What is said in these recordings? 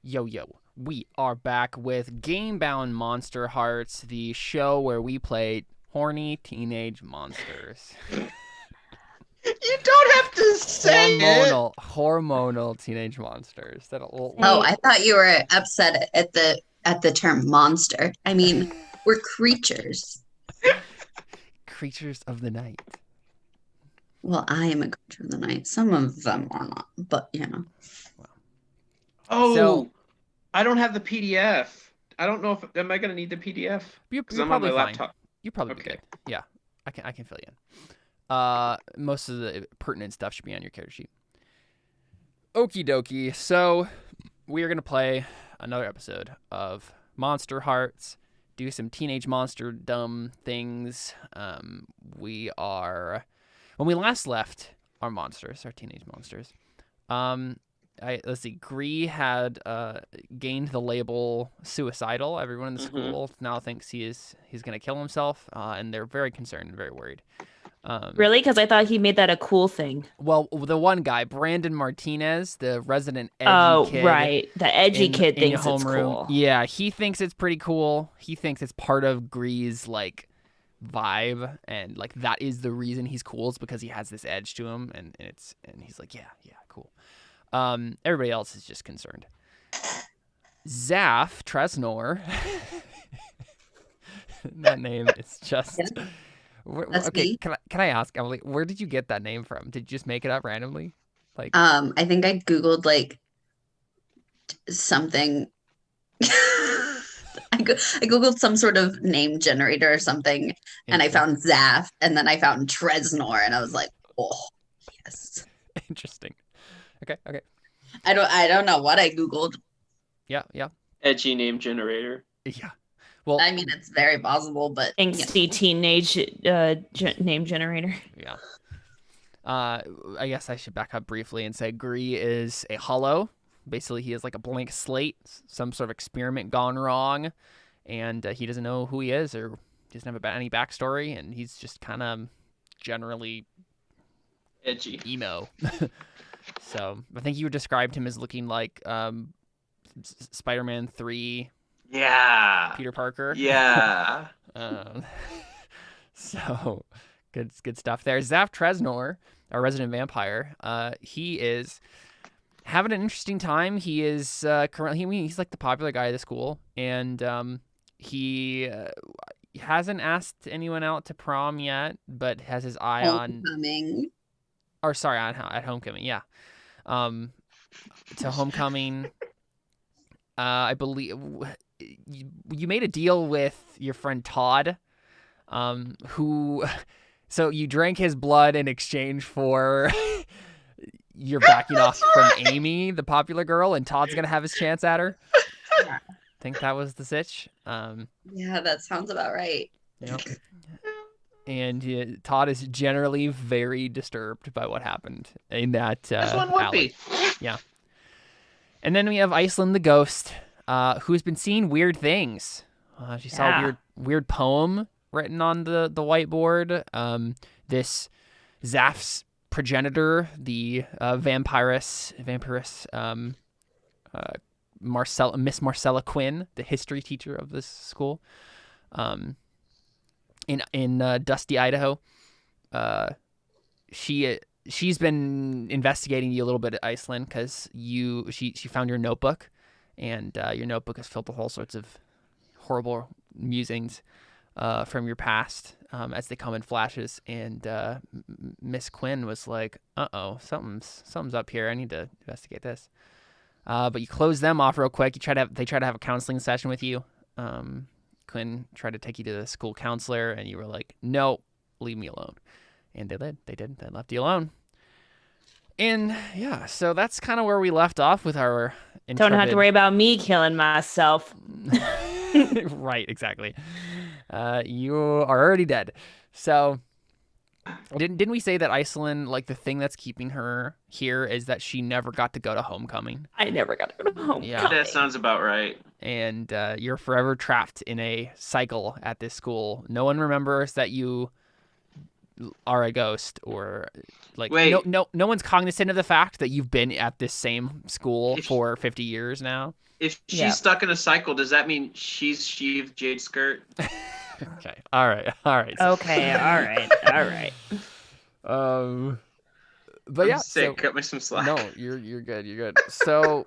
Yo, yo, we are back with Gamebound Monsterhearts, the show where we play horny teenage monsters. You don't have to say it. Hormonal teenage monsters. Oh, That'll I thought you were upset at the term monster. I mean, we're creatures. creatures of the night. Well, I am a creature of the night. Some of them are not, but So Oh, I don't have the PDF. I don't know if am I gonna need the PDF? Because you're I'm on my probably fine. laptop. You'll probably be Okay. good. Yeah, I can fill you in. Most of the pertinent stuff should be on your character sheet. Okie dokie. So we are gonna play another episode of Monster Hearts. Do some teenage monster dumb things. We are when we last left our monsters, our teenage monsters. Let's see. Gree had gained the label suicidal. Everyone in the school now thinks he's gonna kill himself, and they're very concerned and very worried. Really? Because I thought he made that a cool thing. Well, the one guy, Brandon Martinez, the resident edgy Oh, kid, right. The edgy kid in your thinks it's homeroom. cool. Yeah, he thinks it's pretty cool. He thinks it's part of Gree's like vibe, and like that is the reason he's cool. Is because he has this edge to him, and he's like, yeah, cool. Everybody else is just concerned. Zaf Tresnor. That name is just. that's Okay, me. can I ask, Emily, where did you get that name from? Did you just make it up randomly? Like, I think I Googled like something. I Googled some sort of name generator or something, and I found Zaf, and then I found Tresnor, and I was like, oh, yes. Interesting. Okay. I don't know what I Googled. Yeah. Edgy name generator. Yeah. Well, I mean, it's very possible, but Angsty teenage name generator. yeah. I guess I should back up briefly and say Gree is a hollow. Basically, he is like a blank slate, some sort of experiment gone wrong, and he doesn't know who he is or doesn't have any backstory, and he's just kind of generally Edgy. emo. So I think you described him as looking like Spider-Man 3 Yeah. Peter Parker. Yeah. So good stuff there. Zaf Tresnor, our resident vampire, he is having an interesting time. He is currently he's like the popular guy at the school, and he hasn't asked anyone out to prom yet, but has his eye on. homecoming. Or sorry, at homecoming, yeah. To homecoming. I believe you made a deal with your friend Todd, who. So you drank his blood in exchange for you're backing off from Amy, the popular girl, and Todd's gonna have his chance at her. Yeah. Think that was the sitch. Yeah, that sounds about right. Yep. And Todd is generally very disturbed by what happened in that This one would alley. be. Yeah. And then we have Iceland the ghost, who's been seeing weird things. She saw a weird poem written on the whiteboard. This Zaf's progenitor, the vampiress, Miss Marcella Quinn, the history teacher of this school, in Dusty, Idaho. She's been investigating you a little bit at Iceland because she found your notebook, and your notebook is filled with all sorts of horrible musings from your past as they come in flashes. And Miss Quinn was like, "Uh-oh, something's up here. I need to investigate this." But you close them off real quick. They try to have a counseling session with you. Quinn tried to take you to the school counselor, and you were like, "No, leave me alone." And they did. They left you alone. And yeah, so that's kind of where we left off with our Don't have to worry about me killing myself. Right, exactly. You are already dead. So didn't we say that Iceland, like the thing that's keeping her here is that she never got to go to homecoming? I never got to go to homecoming. Yeah. That sounds about right. And you're forever trapped in a cycle at this school. No one remembers that you are a ghost, or like Wait. no one's cognizant of the fact that you've been at this same school If- for 50 years now. If she's Yeah. stuck in a cycle, does that mean she's sheaved Jade's skirt? Okay. All right. Okay, all right. But I'm yeah, sick. Cut me some slack. no, you're good. So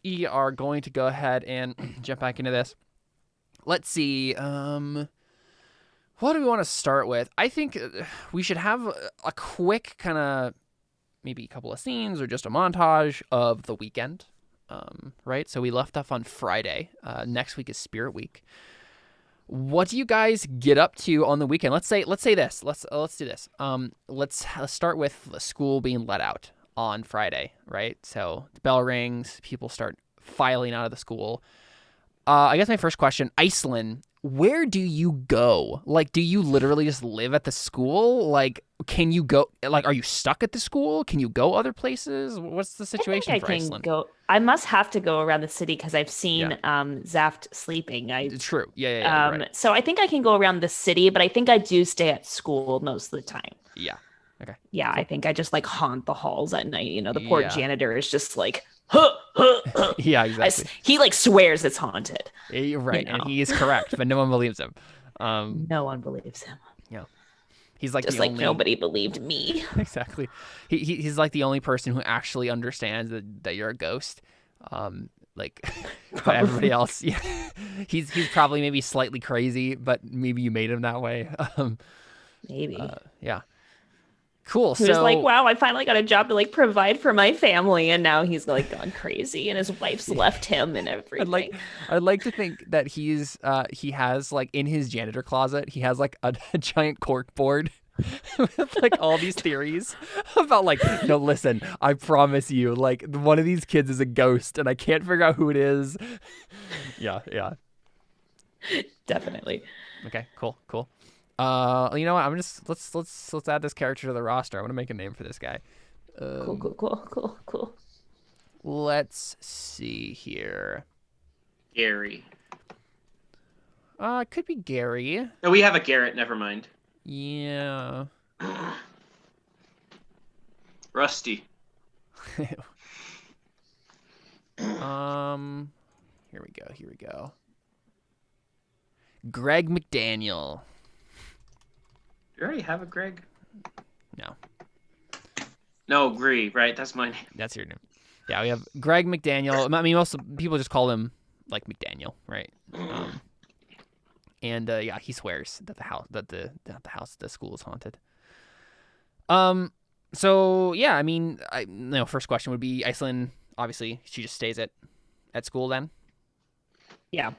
we are going to go ahead and jump back into this. Let's see. What do we want to start with? I think we should have a quick kind of maybe a couple of scenes or just a montage of the weekend. Right? So we left off on Friday. Next week is Spirit Week. What do you guys get up to on the weekend? Let's say this. Let's do this. Let's start with the school being let out on Friday, right? So the bell rings, people start filing out of the school. I guess my first question, Iceland, where do you go? Like, do you literally just live at the school? Like, can you go? Like, are you stuck at the school? Can you go other places? What's the situation for Iceland? I must have to go around the city because I've seen Zaft sleeping. True. Yeah. Right. So I think I can go around the city, but I think I do stay at school most of the time. Yeah. Okay. Yeah, Cool. I think I just like haunt the halls at night. The poor Yeah. janitor is just like, Yeah, exactly. He like swears it's haunted. You're right, and know. he is correct, but no one believes him. No one believes him. He's like Just the like only... nobody believed me. Exactly. He's like the only person who actually understands that you're a ghost. Like, but everybody else, yeah, he's probably maybe slightly crazy, but maybe you made him that way. Maybe. Yeah. Cool. He was like, wow, I finally got a job to like provide for my family, and now he's like gone crazy, and his wife's left him and everything. I'd like to think that he has like in his janitor closet, he has like a giant cork board with like all these theories about like, no, listen, I promise you, like one of these kids is a ghost, and I can't figure out who it is. Yeah. Definitely. Okay. Cool. You know what? Let's add this character to the roster. I want to make a name for this guy. Cool. Let's see here. Gary. It could be Gary. No, we have a Garrett. Never mind. Yeah. Rusty. Here we go. Greg McDaniel. Do you already have a Greg? No, No, Gree, right? That's my name. that's your name. Yeah, we have Greg McDaniel. I mean, most people just call him like McDaniel, right? And yeah, he swears that the school is haunted. So yeah, I mean, first question would be Iceland. Obviously, she just stays at school then. Yeah.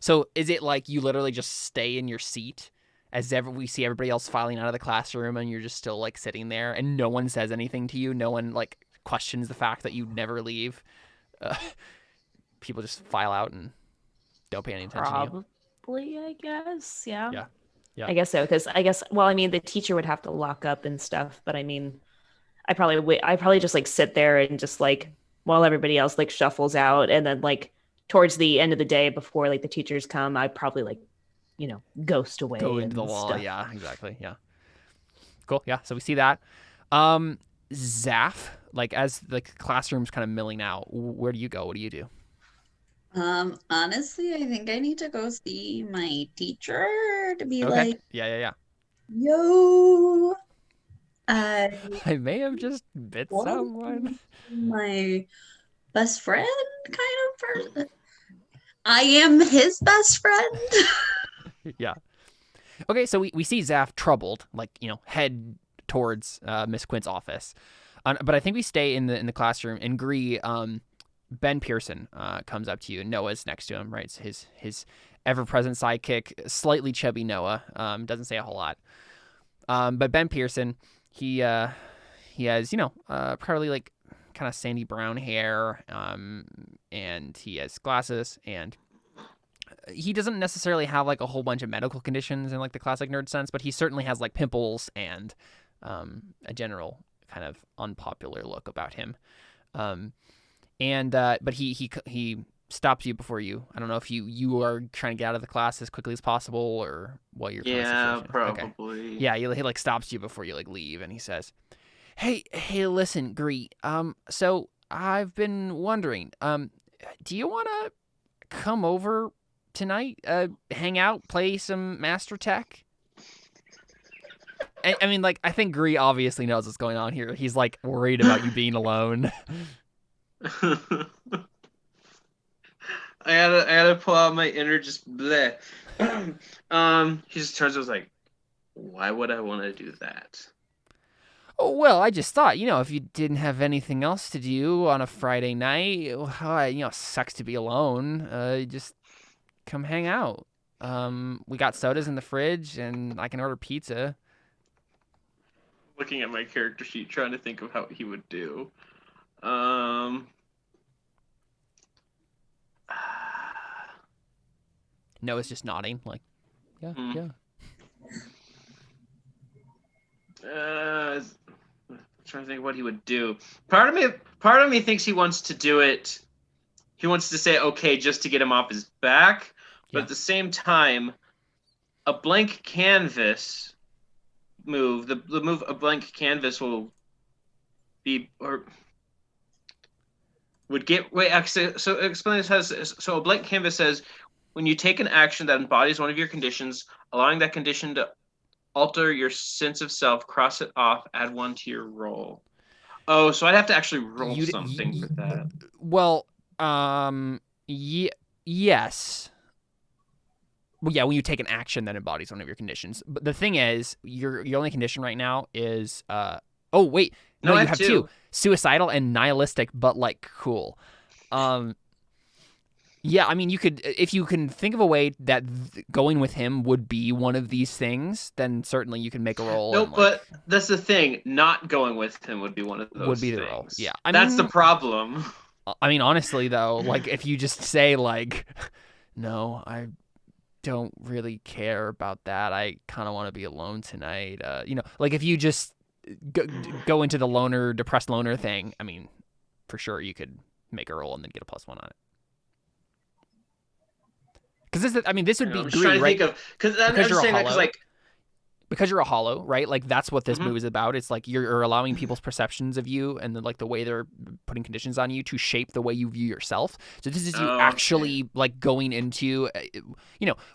So is it like you literally just stay in your seat as we see everybody else filing out of the classroom, and you're just still like sitting there, and no one says anything to you? No one like questions the fact that you never leave. People just file out and don't pay any attention to you. Probably, I guess. Yeah. Yeah. I guess so, because the teacher would have to lock up and stuff, but I mean, I probably just like sit there and just like while everybody else like shuffles out, and then like towards the end of the day before like the teachers come, I probably like ghost away. Go into the and wall. stuff. Yeah, exactly. Yeah. Cool. Yeah. So we see that. Zaf, like as the classroom's kind of milling out, where do you go? What do you do? Honestly, I think I need to go see my teacher to be Okay. like, Yeah. yo, I I may have just bit want someone. my best friend kind of person. I am his best friend. Yeah. Okay, so we see Zaf troubled, like, head towards Miss Quint's office. But I think we stay in the classroom and Gree, Ben Pearson comes up to you, and Noah's next to him, right? It's his ever-present sidekick, slightly chubby Noah. Doesn't say a whole lot. But Ben Pearson, he has, probably like kind of sandy brown hair, and he has glasses, and he doesn't necessarily have like a whole bunch of medical conditions in like the classic nerd sense, but he certainly has like pimples and a general kind of unpopular look about him. But he stops you before you. I don't know if you are trying to get out of the class as quickly as possible or what your current situation is. probably. Okay. Yeah, he like stops you before you like leave, and he says, "Hey, listen, Greet. So I've been wondering, do you want to come over tonight? Hang out, play some Master Tech?" I mean, like, I think Greet obviously knows what's going on here. He's like worried about you being alone. I had to pull out my inner just bleh. He just turns and was like, why would I want to do that? Oh, well, I just thought, if you didn't have anything else to do on a Friday night, sucks to be alone. Just come hang out. We got sodas in the fridge, and I can order pizza. Looking at my character sheet, trying to think of how he would do. Noah's just nodding, like, yeah, yeah. Trying to think of what he would do. Part of me thinks he wants to do it. He wants to say okay just to get him off his back, but Yeah. at the same time, a blank canvas move. The move a blank canvas will be or would get. Wait, actually, so explain this. So a blank canvas says when you take an action that embodies one of your conditions, allowing that condition to alter your sense of self, cross it off, add 1 to your roll. Oh, so I'd have to actually roll something for that. Well, yes. Well, yeah, when you take an action that embodies one of your conditions. But the thing is, your only condition right now is oh wait, no, you have two. Suicidal and nihilistic, but like cool. Yeah, I mean, you could, if you can think of a way that going with him would be one of these things, then certainly you can make a roll. No, and, but that's the thing. Not going with him would be one of those would be the things. roll. Yeah, that's the problem. I mean, honestly, though, like if you just say like, no, I don't really care about that. I kind of want to be alone tonight. Like if you just go into the depressed loner thing, I mean, for sure you could make a roll and then get a +1 on it. Because this would be greed, right? Because you're saying that because like because you're a hollow, right? Like that's what this move is about. It's like you're allowing people's perceptions of you and then like the way they're putting conditions on you to shape the way you view yourself. So this is you actually like going into,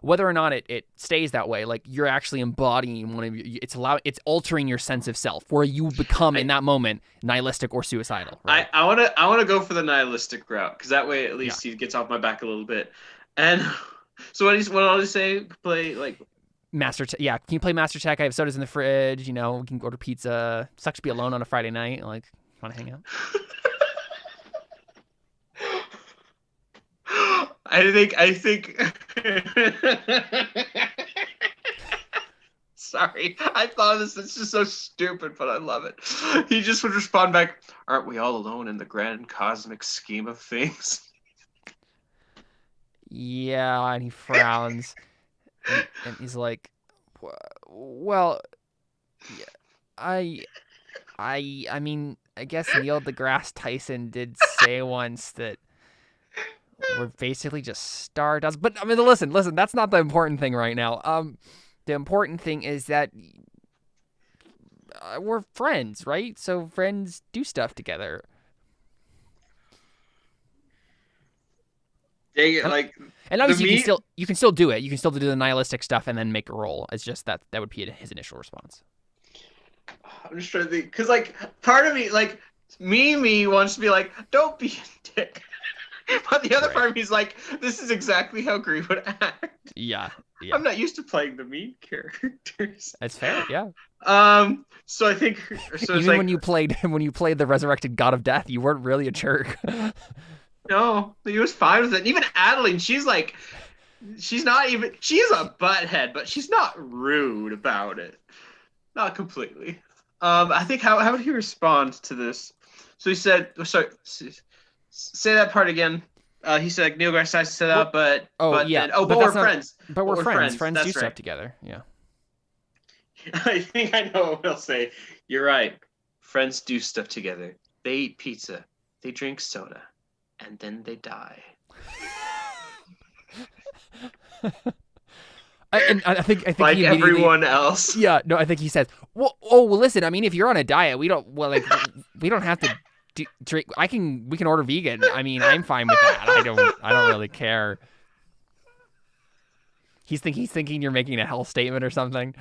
whether or not it stays that way. Like you're actually embodying one of your. It's altering your sense of self, where you become in that moment nihilistic or suicidal. Right? I want to go for the nihilistic route because that way at least he gets off my back a little bit. And so what I'll just say, play like. Master Tech, yeah. Can you play Master Tech? I have sodas in the fridge. We can order pizza. Sucks to be alone on a Friday night. Like, want to hang out? I think. Sorry, I thought this is just so stupid, but I love it. He just would respond back, "Aren't we all alone in the grand cosmic scheme of things?" Yeah, and he frowns. And he's like, well, yeah, I mean, I guess Neil deGrasse Tyson did say once that we're basically just stardust. But I mean, listen, that's not the important thing right now. The important thing is that we're friends, right? So friends do stuff together. And obviously you can still do it. You can still do the nihilistic stuff and then make a roll. It's just that would be his initial response. I'm just trying to think, because like part of me, like me wants to be like, don't be a dick, but the other part of me is like, this is exactly how Green would act. Yeah. I'm not used to playing the mean characters. That's fair. Yeah. So I think even when you played the resurrected god of death, you weren't really a jerk. No, he was fine with it. And even Adeline, she's a butthead, but she's not rude about it. Not completely. I think how would he respond to this? So he said, say that part again. He said Neil deGrasse Tyson said that, but we're friends. But we're friends. Friends That's do stuff right. together. Yeah. I think I know what he'll say. You're right. Friends do stuff together. They eat pizza. They drink soda. And then they die. I think Like he immediately, everyone else. yeah, no, I think he says, well, oh, well, listen, I mean, if you're on a diet, we don't have to drink. We can order vegan. I mean, I'm fine with that. I don't really care. He's thinking you're making a health statement or something.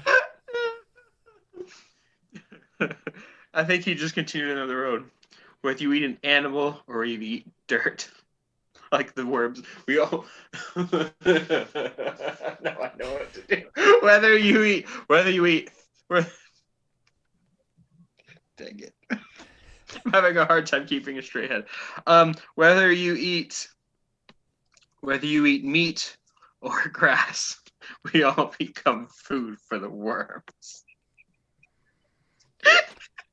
I think he just continued another road. Whether you eat an animal or you eat dirt. Like the worms. We all now I know what to do. Whether you eat dang it. I'm having a hard time keeping a straight head. Whether you eat meat or grass, we all become food for the worms.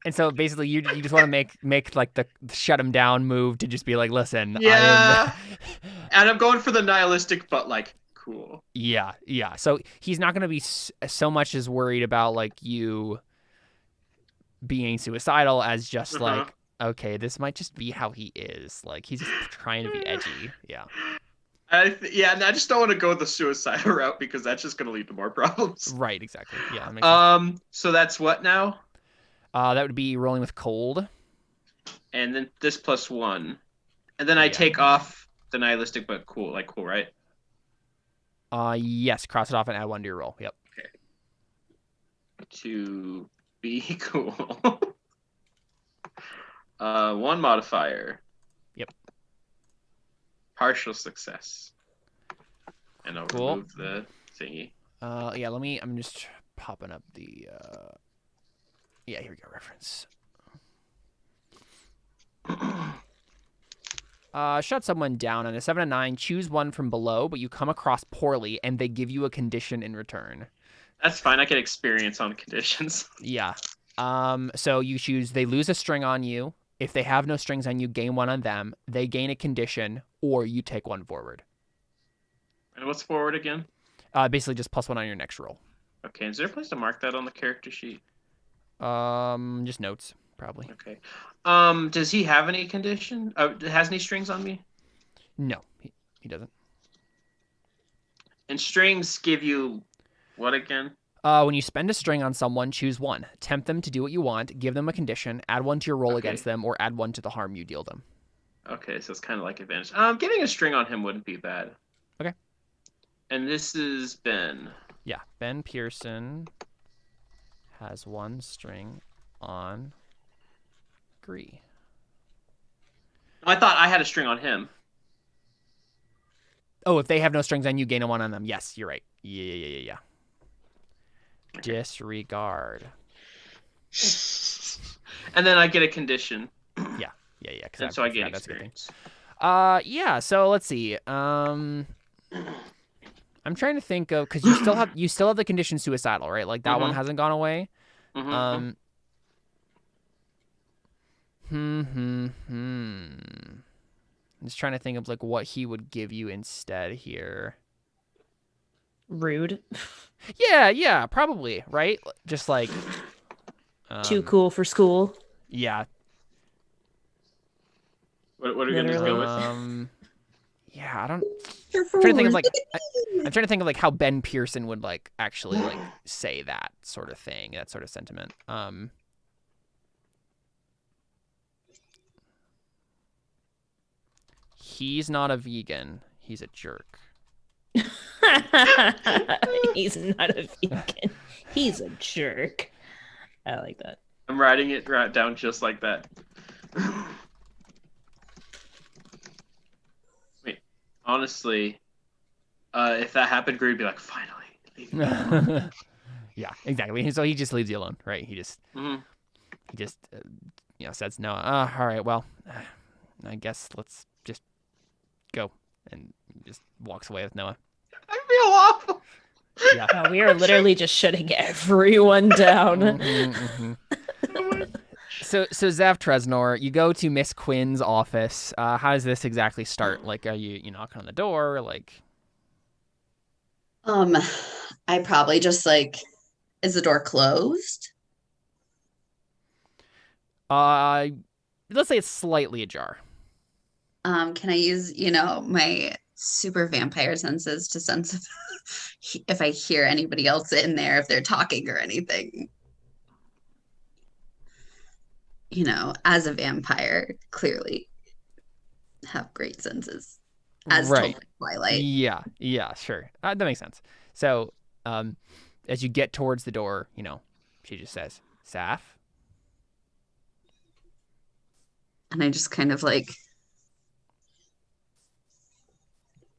And so basically, you just want to make like the shut him down move to just be like, listen, Yeah. And I'm going for the nihilistic, but like cool. Yeah. So he's not going to be so much as worried about like you being suicidal as just like, okay, this might just be how he is. Like he's just trying to be edgy. Yeah. And I just don't want to go the suicidal route because that's just going to lead to more problems. Right. Exactly. Yeah. That makes sense. So that's what now? That would be rolling with cold. And then this +1. And then I take off the nihilistic, but cool, right? Yes, cross it off and add 1 to your roll. Yep. Okay. To be cool. 1 modifier. Yep. Partial success. And I'll remove the thingy. Yeah, I'm just popping up the yeah, here we go, reference. Shut someone down on a 7 and 9. Choose one from below, but you come across poorly, and they give you a condition in return. That's fine. I get experience on conditions. Yeah. So you choose. They lose a string on you. If they have no strings on you, gain 1 on them. They gain a condition, or you take 1 forward. And what's forward again? Basically just +1 on your next roll. Okay. Is there a place to mark that on the character sheet? Just notes, probably. Okay. Does he have any condition? Has any strings on me? No, he doesn't. And strings give you what again? When you spend a string on someone, choose 1. Tempt them to do what you want, give them a condition, add 1 to your roll against them, or add 1 to the harm you deal them. Okay, so it's kind of like advantage. Getting a string on him wouldn't be bad. Okay. And this is Ben. Yeah, Ben Pearson has 1 string on Gree. I thought I had a string on him. Oh, if they have no strings on you, gain a 1 on them. Yes, you're right. Yeah. Okay. Disregard. And then I get a condition. Yeah. And so I get experience. Yeah. So let's see. I'm trying to think of, because you still have the condition suicidal, right? Like that one hasn't gone away. I'm just trying to think of like what he would give you instead here. Rude. Yeah, probably, right? Just like too cool for school. Yeah. What are we gonna go with? Yeah, I'm trying to think of like how Ben Pearson would like actually like say that sort of thing, that sort of sentiment. He's not a vegan. He's a jerk. He's not a vegan. He's a jerk. I like that. I'm writing it down just like that. Wait, honestly, if that happened, Greg would be like, finally, leave me alone. Yeah, exactly. So he just leaves you alone, right? He just says no. All right, well, I guess let's just go, and just walks away with Noah. I feel awful. Yeah. No, we are literally just shutting everyone down. So Zav Tresnor, you go to Miss Quinn's office. How does this exactly start? Like, are you knocking on the door? Like, I probably just like, is the door closed? let's say it's slightly ajar. Can I use, my super vampire senses to sense if I hear anybody else in there, if they're talking or anything? As a vampire, clearly have great senses, as told Right. by Twilight. Yeah, sure. That makes sense. So, as you get towards the door, she just says, Saf. And I just kind of like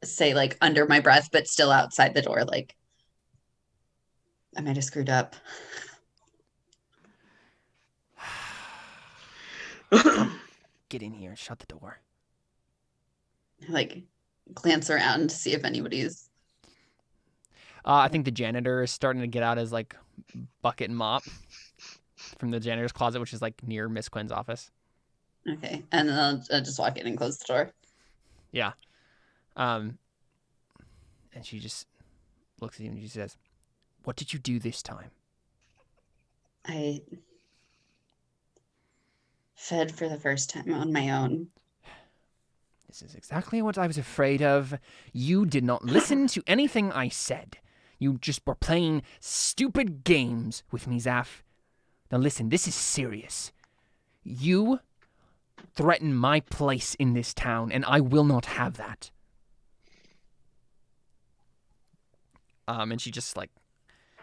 say like under my breath, but still outside the door, like, I might have screwed up. Come, get in here and shut the door. I, like, glance around to see if anybody's. I think the janitor is starting to get out his like bucket and mop from the janitor's closet, which is like near Miss Quinn's office. Okay, and then I'll just walk in and close the door. Yeah. And she just looks at you and she says, "What did you do this time?" I fed for the first time on my own. This is exactly what I was afraid of. You did not listen to anything I said. You just were playing stupid games with me, Zaf. Now listen, this is serious. You threaten my place in this town, and I will not have that. And she just like,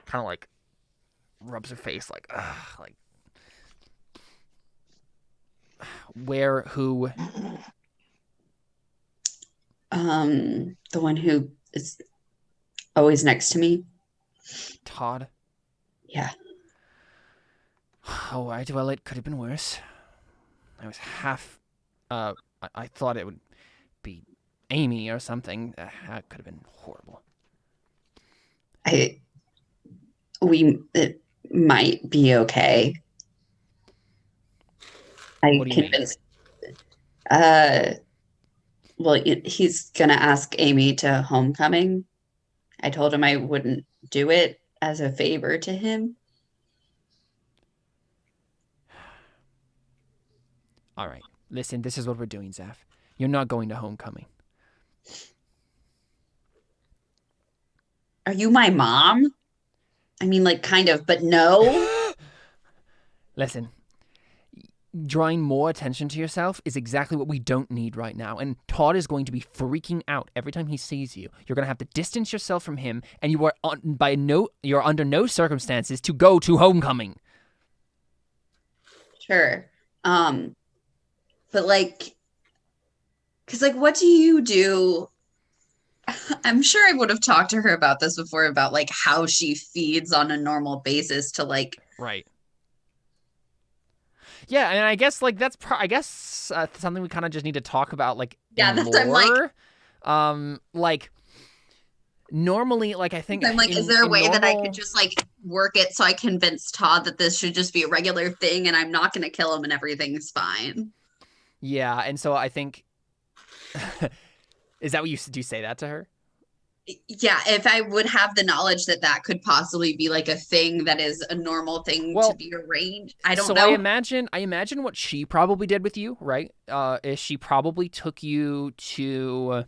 kind of like, rubs her face like, ugh, like, where, who? The one who is always next to me. Todd? Yeah. All right, well, it could have been worse. I was half, I thought it would be Amy or something. That could have been horrible. It might be okay. I What do you mean? convinced. Well, he's gonna ask Amy to homecoming. I told him I wouldn't do it as a favor to him. All right, listen, this is what we're doing, Zaf. You're not going to homecoming. Are you my mom? I mean, like, kind of, but no. Listen, drawing more attention to yourself is exactly what we don't need right now. And Todd is going to be freaking out every time he sees you. You're going to have to distance yourself from him, and you're under no circumstances to go to homecoming. Sure. But like, because like, what do you do? I'm sure I would have talked to her about this before, about like how she feeds on a normal basis to like. Right. Yeah, and I guess like that's something we kind of just need to talk about like Yeah, that's more. I'm like, like normally, like I think I'm like, is there a way that I could just like work it so I convince Todd that this should just be a regular thing and I'm not going to kill him and everything's fine? Yeah, and so I think is that what you do? You say that to her? Yeah, if I would have the knowledge that that could possibly be like a thing that is a normal thing to be arranged. I don't know. I imagine what she probably did with you, right? Is she probably took you to.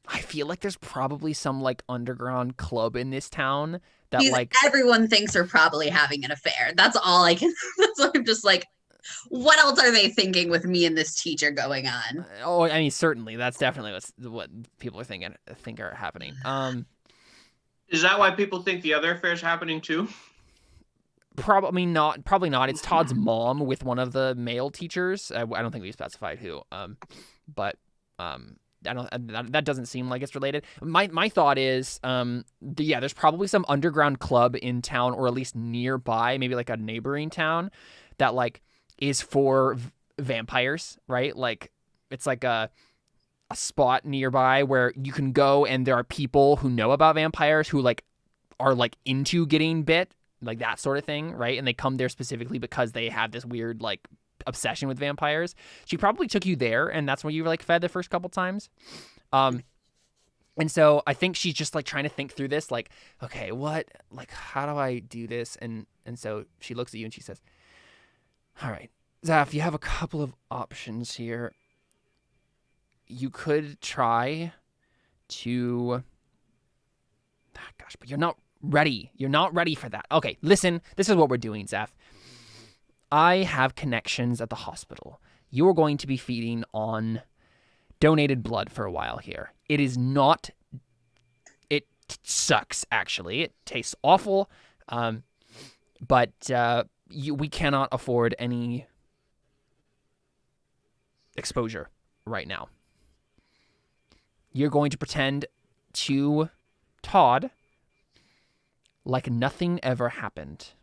I feel like there's probably some like underground club in this town that like everyone thinks they're probably having an affair. That's all I can. That's why I'm just like, what else are they thinking with me and this teacher going on? Oh, I mean, certainly that's definitely what people are think are happening. Is that why people think the other affair is happening too? Probably not. Probably not. It's Todd's mom with one of the male teachers. I don't think we specified who. But that doesn't seem like it's related. My thought is, there's probably some underground club in town, or at least nearby, maybe like a neighboring town, that like is for vampires, right? Like it's like a spot nearby where you can go, and there are people who know about vampires who like are like into getting bit, like that sort of thing, right? And they come there specifically because they have this weird like obsession with vampires. She probably took you there, and that's where you were like fed the first couple times. And so I think she's just like trying to think through this, like, okay, how do I do this? And so she looks at you and she says, all right, Zaf, you have a couple of options here. you could try to... Gosh, but you're not ready. You're not ready for that. Okay, listen. This is what we're doing, Zeph. I have connections at the hospital. You are going to be feeding on donated blood for a while here. It is not... It sucks, actually. It tastes awful. But we cannot afford any exposure right now. You're going to pretend to Todd like nothing ever happened.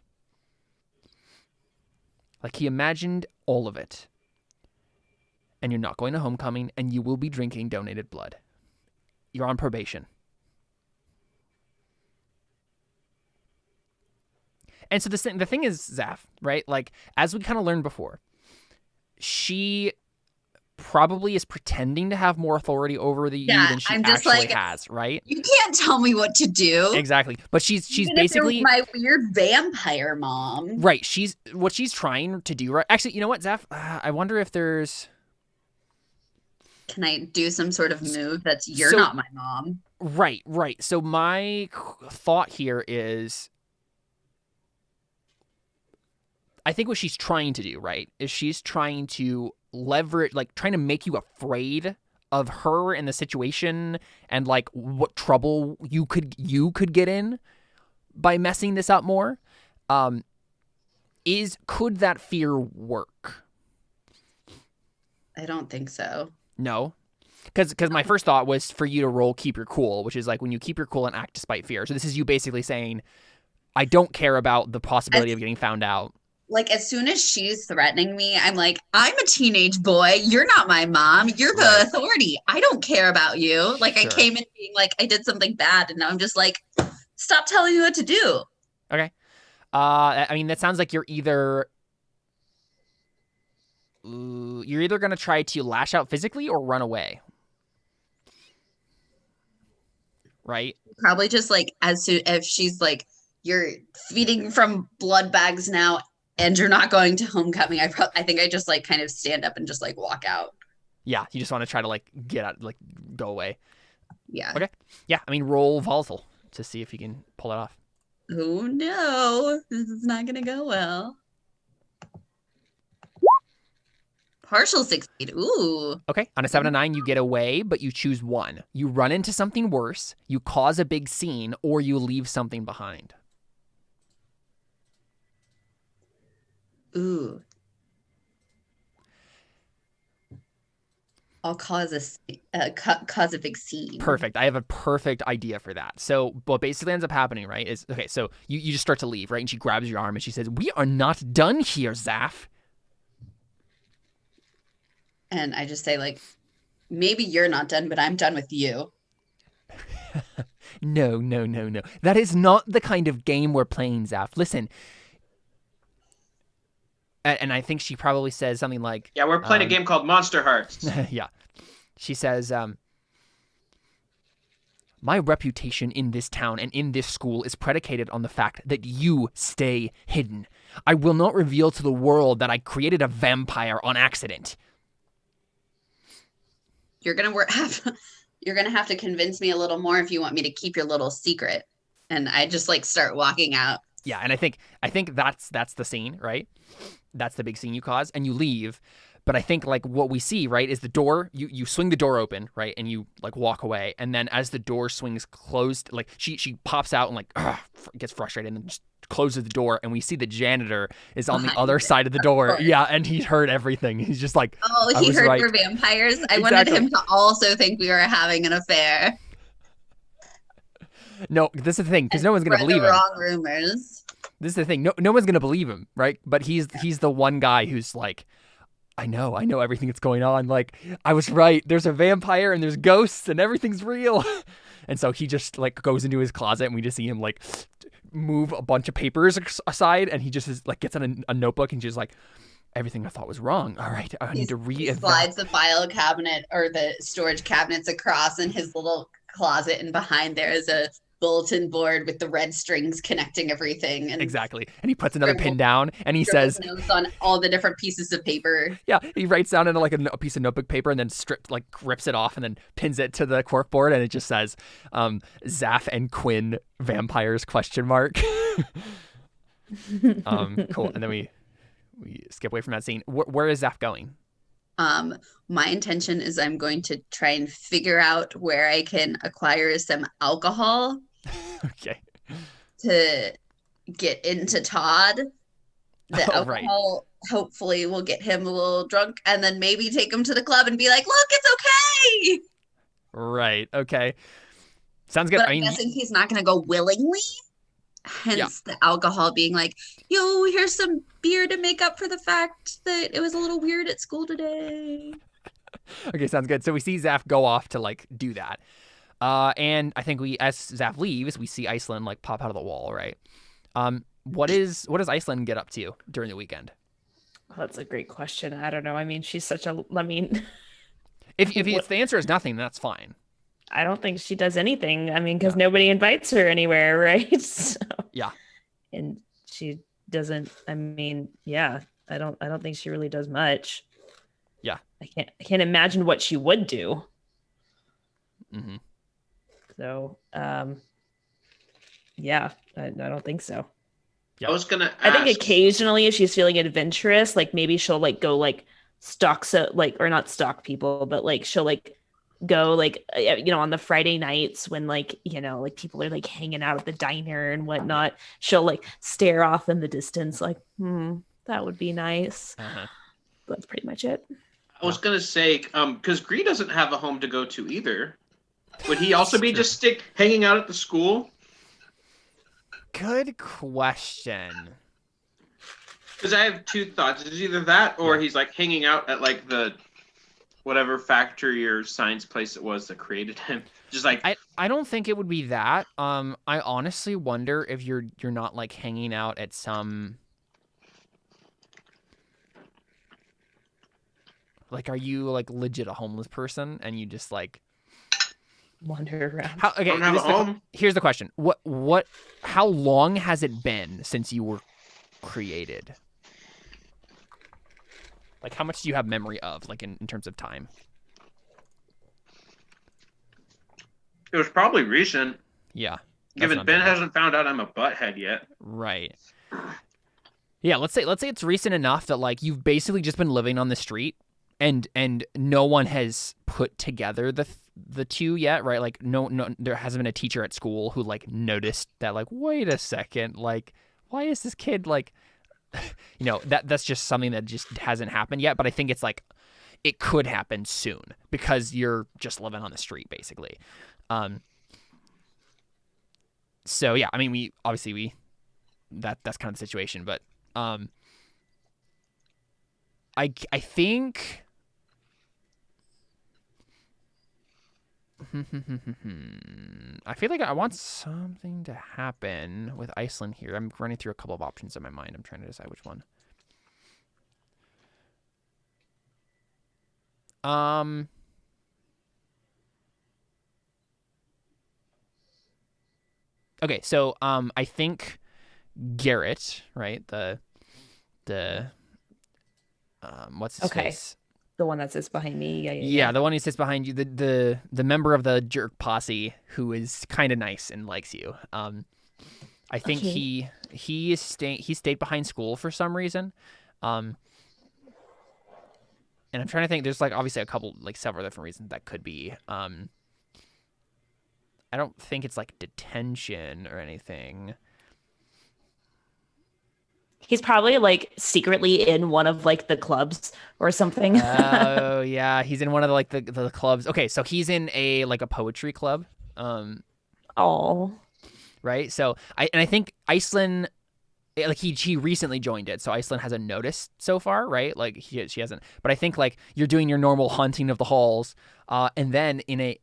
Like he imagined all of it. And you're not going to homecoming, and you will be drinking donated blood. You're on probation. And so the thing is, Zaf, right? Like, as we kind of learned before, she probably is pretending to have more authority over you than she actually has, right? You can't tell me what to do. Exactly. But she's Even basically if you're my weird vampire mom. Right. What she's trying to do, right? Actually, you know what, Zaf? I wonder if there's... Can I do some sort of move that's you're not my mom? Right. So my thought here is, I think what she's trying to do, right, is she's trying to leverage, like trying to make you afraid of her and the situation and like what trouble you could get in by messing this up more. Could that fear work? I don't think so. No. Because my first thought was for you to roll keep your cool, which is like when you keep your cool and act despite fear. So this is you basically saying, I don't care about the possibility of getting found out. Like, as soon as she's threatening me, I'm like, I'm a teenage boy. You're not my mom. You're the authority. I don't care about you. Like, sure. I came in being like, I did something bad. And now I'm just like, stop telling me what to do. Okay. I mean, that sounds like you're either going to try to lash out physically or run away. Right? Probably just like, as soon as she's like, you're feeding from blood bags now, and you're not going to homecoming. I think I just like kind of stand up and just like walk out. Yeah, you just want to try to like get out, like go away. Yeah. Okay. Yeah, I mean, roll volatile to see if you can pull it off. Oh no, this is not gonna go well. Partial succeed. Ooh. Okay. On a 7 to 9, you get away, but you choose one. You run into something worse, you cause a big scene, or you leave something behind. Ooh. I'll cause a big scene. Perfect. I have a perfect idea for that. So what basically ends up happening, right, is, okay, so you just start to leave, right? And she grabs your arm and she says, we are not done here, Zaf. And I just say, like, maybe you're not done, but I'm done with you. No. That is not the kind of game we're playing, Zaf. Listen. And I think she probably says something like... Yeah, we're playing a game called Monsterhearts. Yeah. She says, my reputation in this town and in this school is predicated on the fact that you stay hidden. I will not reveal to the world that I created a vampire on accident. You're gonna have to convince me a little more if you want me to keep your little secret. And I just like start walking out. Yeah, and I think that's the scene, right? That's the big scene you cause, and you leave. But I think like what we see, right, is the door, you swing the door open, right, and you like walk away, and then as the door swings closed, like she pops out and like gets frustrated and just closes the door, and we see the janitor is on the other side of the door. Yeah, and he's heard everything. He's just like, oh, he heard we're vampires. I wanted him to also think we were having an affair. No, this is the thing, because no one's gonna believe him. Wrong rumors. This is the thing. No one's gonna believe him, right? But he's the one guy who's like, I know everything that's going on. Like, I was right. There's a vampire and there's ghosts and everything's real. And so he just like goes into his closet and we just see him like move a bunch of papers aside, and he just is, like gets on a notebook and just like, everything I thought was wrong. All right, I need to he slides the file cabinet or the storage cabinets across in his little closet, and behind there is a bulletin board with the red strings connecting everything, and Exactly. And he puts another pin scribbles- down and he scribbles says, notes on all the different pieces of paper. yeah, he writes down in like a piece of notebook paper and then rips it off and then pins it to the corkboard, and it just says, Zaf and Quinn vampires ? Cool. And then we skip away from that scene. Where is Zaf going? My intention is I'm going to try and figure out where I can acquire some alcohol Okay. to get into Todd. The Oh, right. alcohol hopefully will get him a little drunk, and then maybe take him to the club and be like, look, it's okay. Right. Okay. Sounds good. But I I'm mean, guessing he's not going to go willingly. Hence the alcohol being like, yo, here's some beer to make up for the fact that it was a little weird at school today. okay, sounds good. So we see Zaf go off to like do that. And I think as Zaf leaves, we see Iceland like pop out of the wall, right? What does Iceland get up to during the weekend? Oh, that's a great question. I don't know. I mean, she's such a. I mean, If the answer is nothing, then that's fine. I don't think she does anything. I mean, because nobody invites her anywhere, right? So, Yeah. and she doesn't. I mean, yeah. I don't think she really does much. Yeah. I can't imagine what she would do. Mm-hmm. So, yeah, I don't think so. Yeah. I was gonna ask. I think occasionally, if she's feeling adventurous, like maybe she'll like go like stalk, so like, or not stalk people, but like she'll like go like on the Friday nights when like like people are like hanging out at the diner and whatnot. She'll like stare off in the distance, like that would be nice. Uh-huh. That's pretty much it. I was gonna say, because Gree doesn't have a home to go to either. Would he also be just hanging out at the school? Good question. Because I have two thoughts. It's either that or he's like hanging out at like the whatever factory or science place it was that created him. Just like I don't think it would be that. I honestly wonder if you're not like hanging out at some, like, are you like legit a homeless person and you just like Wander around. I don't have a home. Here's the question. How long has it been since you were created? Like, how much do you have memory of, like, in terms of time? It was probably recent. Yeah. Given Ben hasn't found out I'm a butthead yet. Right. Yeah, let's say it's recent enough that like you've basically just been living on the street and no one has put together the two yet, right? Like no there hasn't been a teacher at school who like noticed that, like, wait a second, like, why is this kid like that's just something that just hasn't happened yet. But I think it's like it could happen soon because you're just living on the street basically. So yeah, I mean, we obviously that's kind of the situation, but I think I feel like I want something to happen with Iceland here. I'm running through a couple of options in my mind. I'm trying to decide which one. Okay, so I think Garrett, right? The what's his face? The one that sits behind me. Yeah, the one who sits behind you, the member of the jerk posse who is kind of nice and likes you. I think he stayed behind school for some reason. And I'm trying to think, there's like obviously a couple, like several different reasons that could be. I don't think it's like detention or anything. He's probably like secretly in one of like the clubs or something. Oh yeah, he's in one of the clubs. Okay, so he's in a poetry club. Oh. Right. So I think Iceland, like he recently joined it, so Iceland hasn't noticed so far, right? Like she hasn't. But I think like you're doing your normal hunting of the halls, and then in a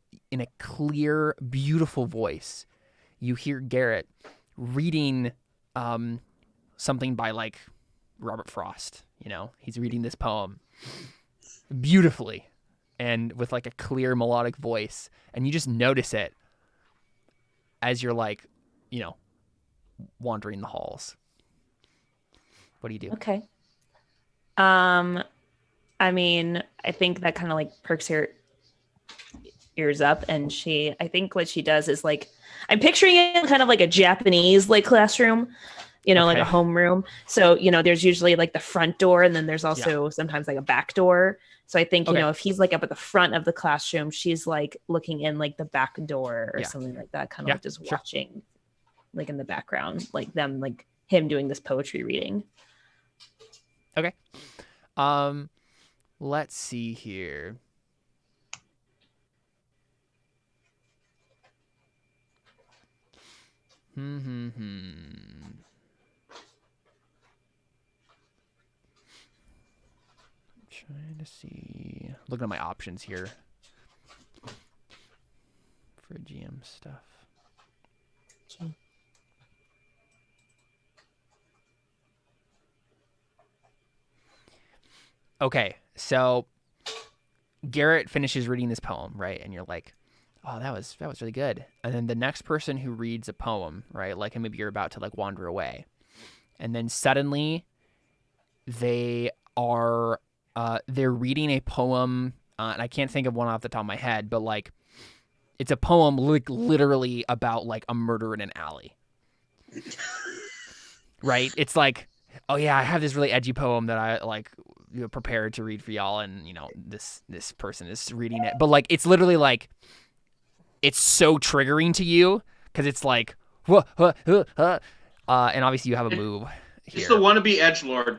clear, beautiful voice, you hear Garrett reading something by like Robert Frost. He's reading this poem beautifully and with like a clear melodic voice, and you just notice it. as you're like, wandering the halls. What do you do? Okay. I mean, I think that kind of like perks her ears up, and I think what she does is like, I'm picturing it kind of like a Japanese like classroom, like a homeroom. So, there's usually like the front door, and then there's also sometimes like a back door. So I think, if he's like up at the front of the classroom, she's like looking in like the back door or something like that, kind of like just watching like in the background, like them, like him doing this poetry reading. Okay. Let's see here. Trying to see. Looking at my options here for GM stuff. Okay, so Garrett finishes reading this poem, right? And you're like, oh, that was really good. And then the next person who reads a poem, right? Like, and maybe you're about to like wander away. And then suddenly they're reading a poem, and I can't think of one off the top of my head, but like it's a poem like literally about like a murder in an alley. Right? It's like, oh yeah, I have this really edgy poem that I like prepared to read for y'all, and this person is reading it, but like it's literally like it's so triggering to you because it's like and obviously you have a move here. It's the wannabe edgelord.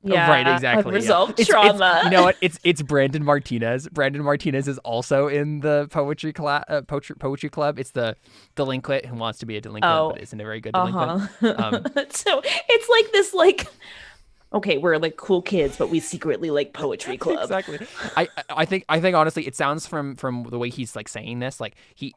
Yeah, right, exactly. Resolved trauma. It's, you know what? It's Brandon Martinez. Brandon Martinez is also in the poetry club. It's the delinquent who wants to be a delinquent but isn't a very good delinquent. So it's like this, like, okay, we're like cool kids, but we secretly like poetry club. Exactly. I think honestly, it sounds from the way he's like saying this, like he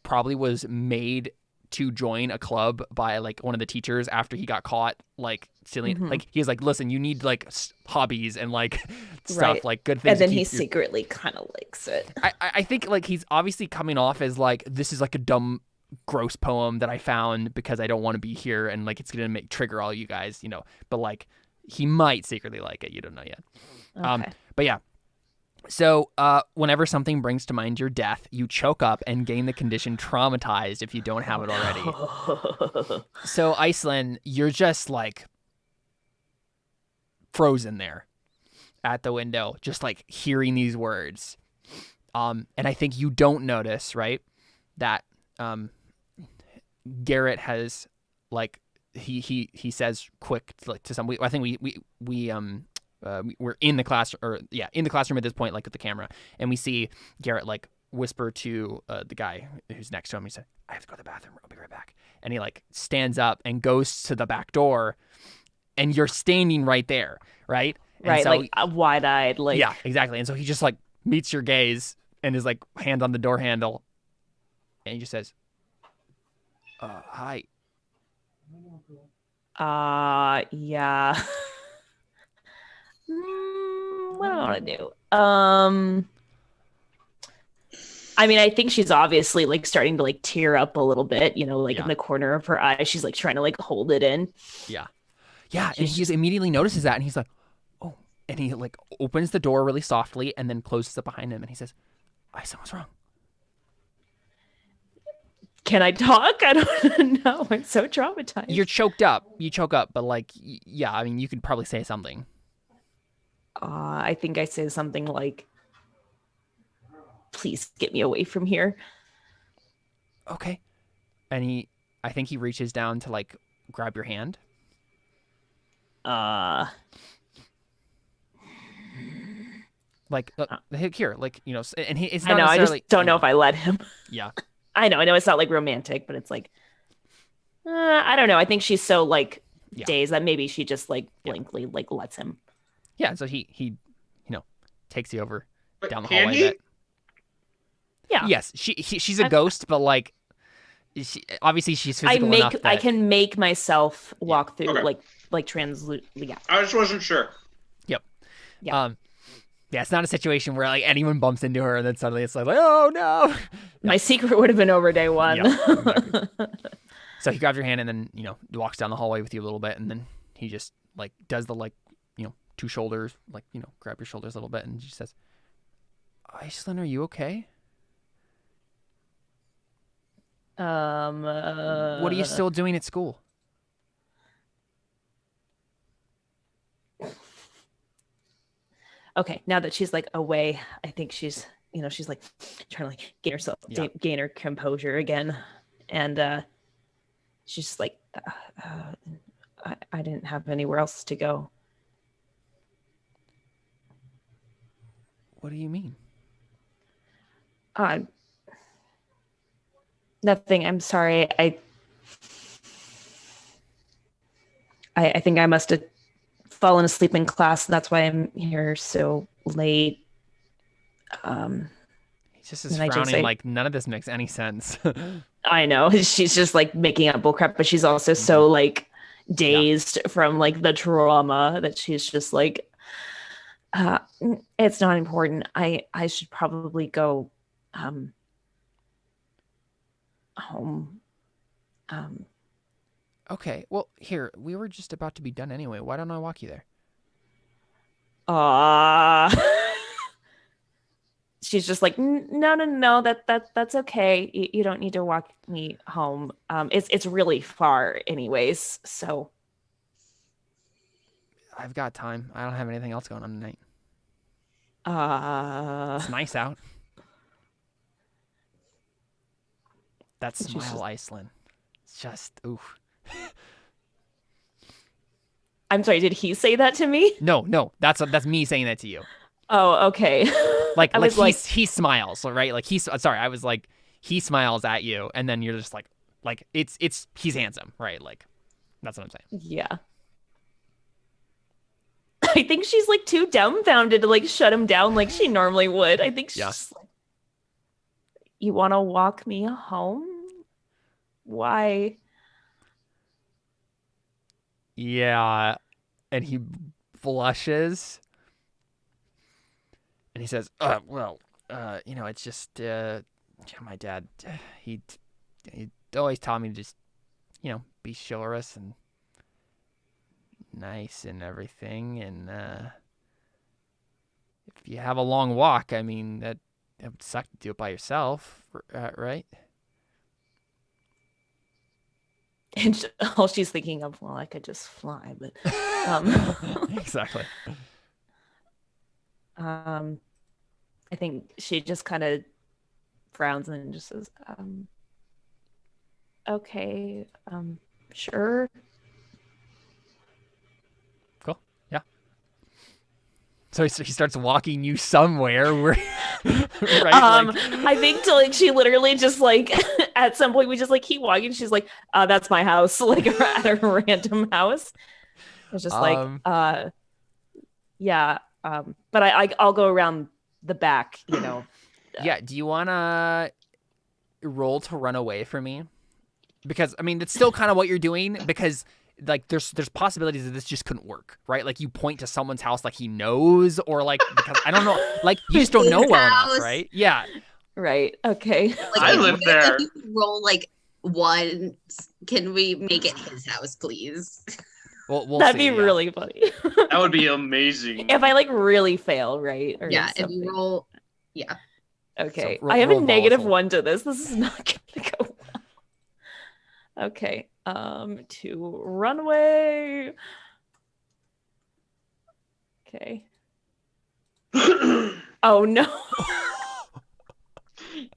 probably was made to join a club by like one of the teachers after he got caught like stealing. Like he was like, listen, you need like hobbies and like stuff, like good things. And then he secretly kind of likes it. I think like he's obviously coming off as like, this is like a dumb, gross poem that I found because I don't want to be here, and like it's gonna trigger all you guys, But like he might secretly like it. You don't know yet. Okay. But yeah. So whenever something brings to mind your death, you choke up and gain the condition traumatized if you don't have it already. So Iceland, you're just like frozen there at the window, just like hearing these words. And I think you don't notice, right, that Garrett has like he says quick like to some. I think we're in the class, in the classroom at this point, like with the camera, and we see Garrett like whisper to the guy who's next to him. He said, "I have to go to the bathroom. I'll be right back." And he like stands up and goes to the back door, and you're standing right there, right? And right, so, like wide-eyed, like yeah, exactly. And so he just like meets your gaze and is like hand on the door handle, and he just says, "Hi." Yeah. What do I want to do? I mean, I think she's obviously like starting to like tear up a little bit, in the corner of her eye. She's like trying to like hold it in. Yeah. And he just immediately notices that, and he's like, "Oh," and he like opens the door really softly and then closes it behind him, and he says, "What's wrong?" Can I talk? I don't know. I'm so traumatized. You're choked up. You choke up, but like, yeah, I mean, you could probably say something. I think I say something like, "Please get me away from here." Okay. And I think he reaches down to like grab your hand. Like here, like, and it's not I necessarily. just don't know if I let him. Yeah. I know it's not like romantic, but it's like, I don't know. I think she's so like dazed that maybe she just like blankly like lets him. Yeah, so he takes you over down the can hallway. he? Yeah. Yes, she's a ghost, but like, obviously she's physical enough that... I can make myself walk through like translude. Yeah. I just wasn't sure. Yep. Yeah. Yeah, it's not a situation where like anyone bumps into her and then suddenly it's like oh no. My secret would have been over day one. Yeah, exactly. So he grabs your hand and then, walks down the hallway with you a little bit, and then he just like does the like, two shoulders, like, grab your shoulders a little bit, and she says, Iceland, are you okay? What are you still doing at school? Okay, now that she's like away, I think she's she's like trying to like gain herself, gain her composure again, and she's just like, I didn't have anywhere else to go. What do you mean? Nothing. I'm sorry. I think I must have fallen asleep in class. That's why I'm here so late. He just is frowning like none of this makes any sense. I know. She's just like making up bullcrap, but she's also so like dazed from like the trauma that she's just like, it's not important. I should probably go home. Okay, well, here, we were just about to be done anyway. Why don't I walk you there? She's just like, no, that's okay. You don't need to walk me home. It's really far anyways, so. I've got time. I don't have anything else going on tonight. It's nice out. That smile, Iceland. It's just, oof. I'm sorry, did he say that to me? No, that's me saying that to you. Oh, okay. Like he smiles, right? Like he smiles at you, and then you're just like he's handsome, right? Like that's what I'm saying. Yeah. I think she's like too dumbfounded to like shut him down like she normally would. I think she's just like, you want to walk me home? Why? Yeah. And he blushes. And he says, it's just, my dad, he always taught me to just, be chivalrous and nice and everything. And if you have a long walk, I mean, that would suck to do it by yourself, right? And all she's thinking of, well, I could just fly, but exactly. I think she just kind of frowns and just says, okay, sure. Cool. Yeah. So he starts walking you somewhere where right? I think to like she literally just like at some point we just like keep walking. She's like, that's my house, like at a random house. It's just like, yeah. But I'll go around the back, Yeah. Do you wanna roll to run away from me? Because I mean, that's still kind of what you're doing. Because like, there's possibilities that this just couldn't work, right? Like, you point to someone's house, like he knows, or like because I don't know, like you just don't know well enough, right? Yeah. Right. Okay. Like, I live there. If you roll like once, can we make it his house, please? We'll That'd see, be really funny. That would be amazing. If I like really fail, right? Or Yeah, something. if you roll, yeah. Okay. So I have a roll negative volatile. 1 to this. This is not gonna go well. Okay. To run away. Okay. Oh no.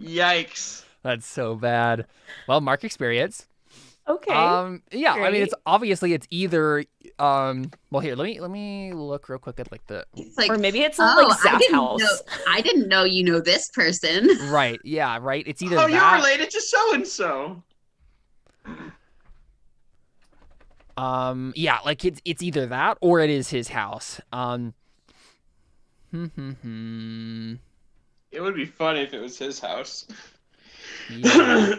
Yikes. That's so bad. Well, mark experience. Okay. Yeah, I mean, Great. it's either well, here, let me look real quick at like the It's like, Or maybe it's oh, like Zach's house. I didn't know you know this person. right. Yeah, right. It's either Oh, you're that. related to so and so. Yeah, like it's either that or it is his house. It would be funny if it was his house. Yeah.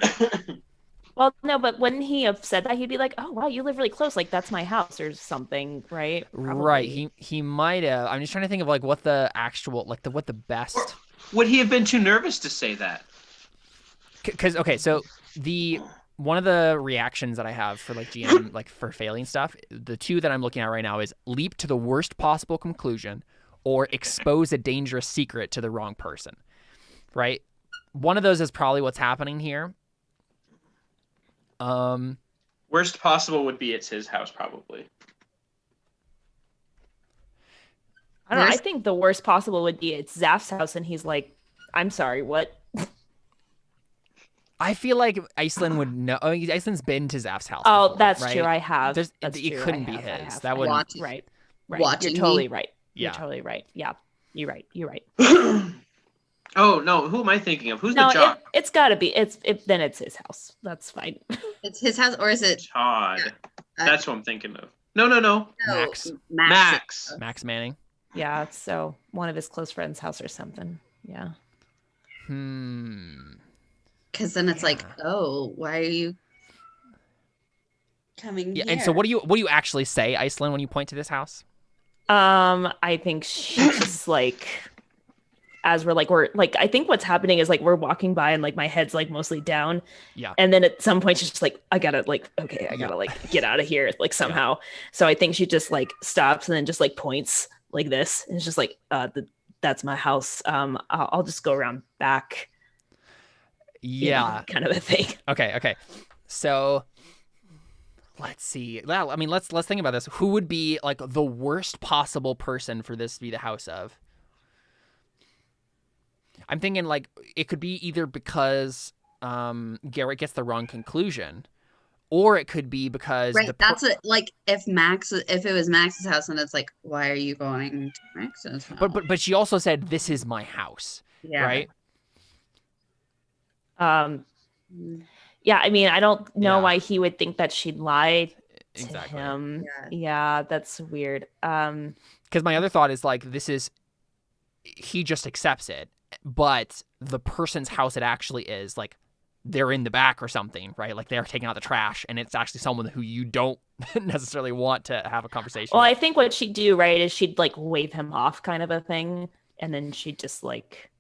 Well, no, but wouldn't he have said that? He'd be like, "Oh, wow, you live really close. Like that's my house or something, right?" Right. Probably. He might have. I'm just trying to think of like what the actual like the what the Or best. would he have been too nervous to say that? Because okay, so the one of the reactions that I have for like GM like for failing stuff, the two that I'm looking at right now is leap to the worst possible conclusion or expose a dangerous secret to the wrong person. Right? One of those is probably what's happening here. Worst possible would be it's his house, probably. I don't know. I Worst, think the worst possible would be it's Zaf's house, and he's like, "I'm sorry, what?" I feel like Iceland would know. I mean, Iceland's been to Zaf's house. Oh, Before, that's right? true. I have. There's, That's it true. couldn't I be have. I his. have. That I wouldn't. have. watching, Right. Right. You're watching totally me. right. Yeah. You're totally right. Yeah. You're right. You're right. Oh no, who am I thinking of? Who's No, the jock? it's got to be. Then it's his house. That's fine. It's his house, or is it Todd. Uh, That's what I'm thinking of. No. no, Max. Max. Max Manning. Yeah. So one of his close friends' house or something. Yeah. Because then it's like, Yeah. oh, why are you coming Yeah. here? And so, what do you actually say, Iceland, when you point to this house? I think she's just like, as we're like, I think what's happening is like we're walking by and like my head's like mostly down. Yeah. And then at some point she's just like, I gotta like, okay, I gotta Yeah. like get out of here, like somehow. So I think she just like stops and then just like points like this. And it's just like, that's my house. I'll just go around back. You know, Yeah. kind of a thing. Okay. So let's see. Well, I mean, let's think about this. Who would be like the worst possible person for this to be the house of? I'm thinking like it could be either because Garrett gets the wrong conclusion, or it could be because Right, that's it. Like if it was Max's house, and it's like, why are you going to Max's house? but she also said this is my house, yeah, right? Yeah, I mean, I don't know Yeah. why he would think that she'd lie to Exactly. him. Yeah. Yeah, that's weird. Because my other thought is like he just accepts it, but the person's house it actually is like they're in the back or something, right? Like they're taking out the trash, and it's actually someone who you don't necessarily want to have a conversation Well, with. I think what she'd do, right, is she'd like wave him off kind of a thing, and then she'd just like,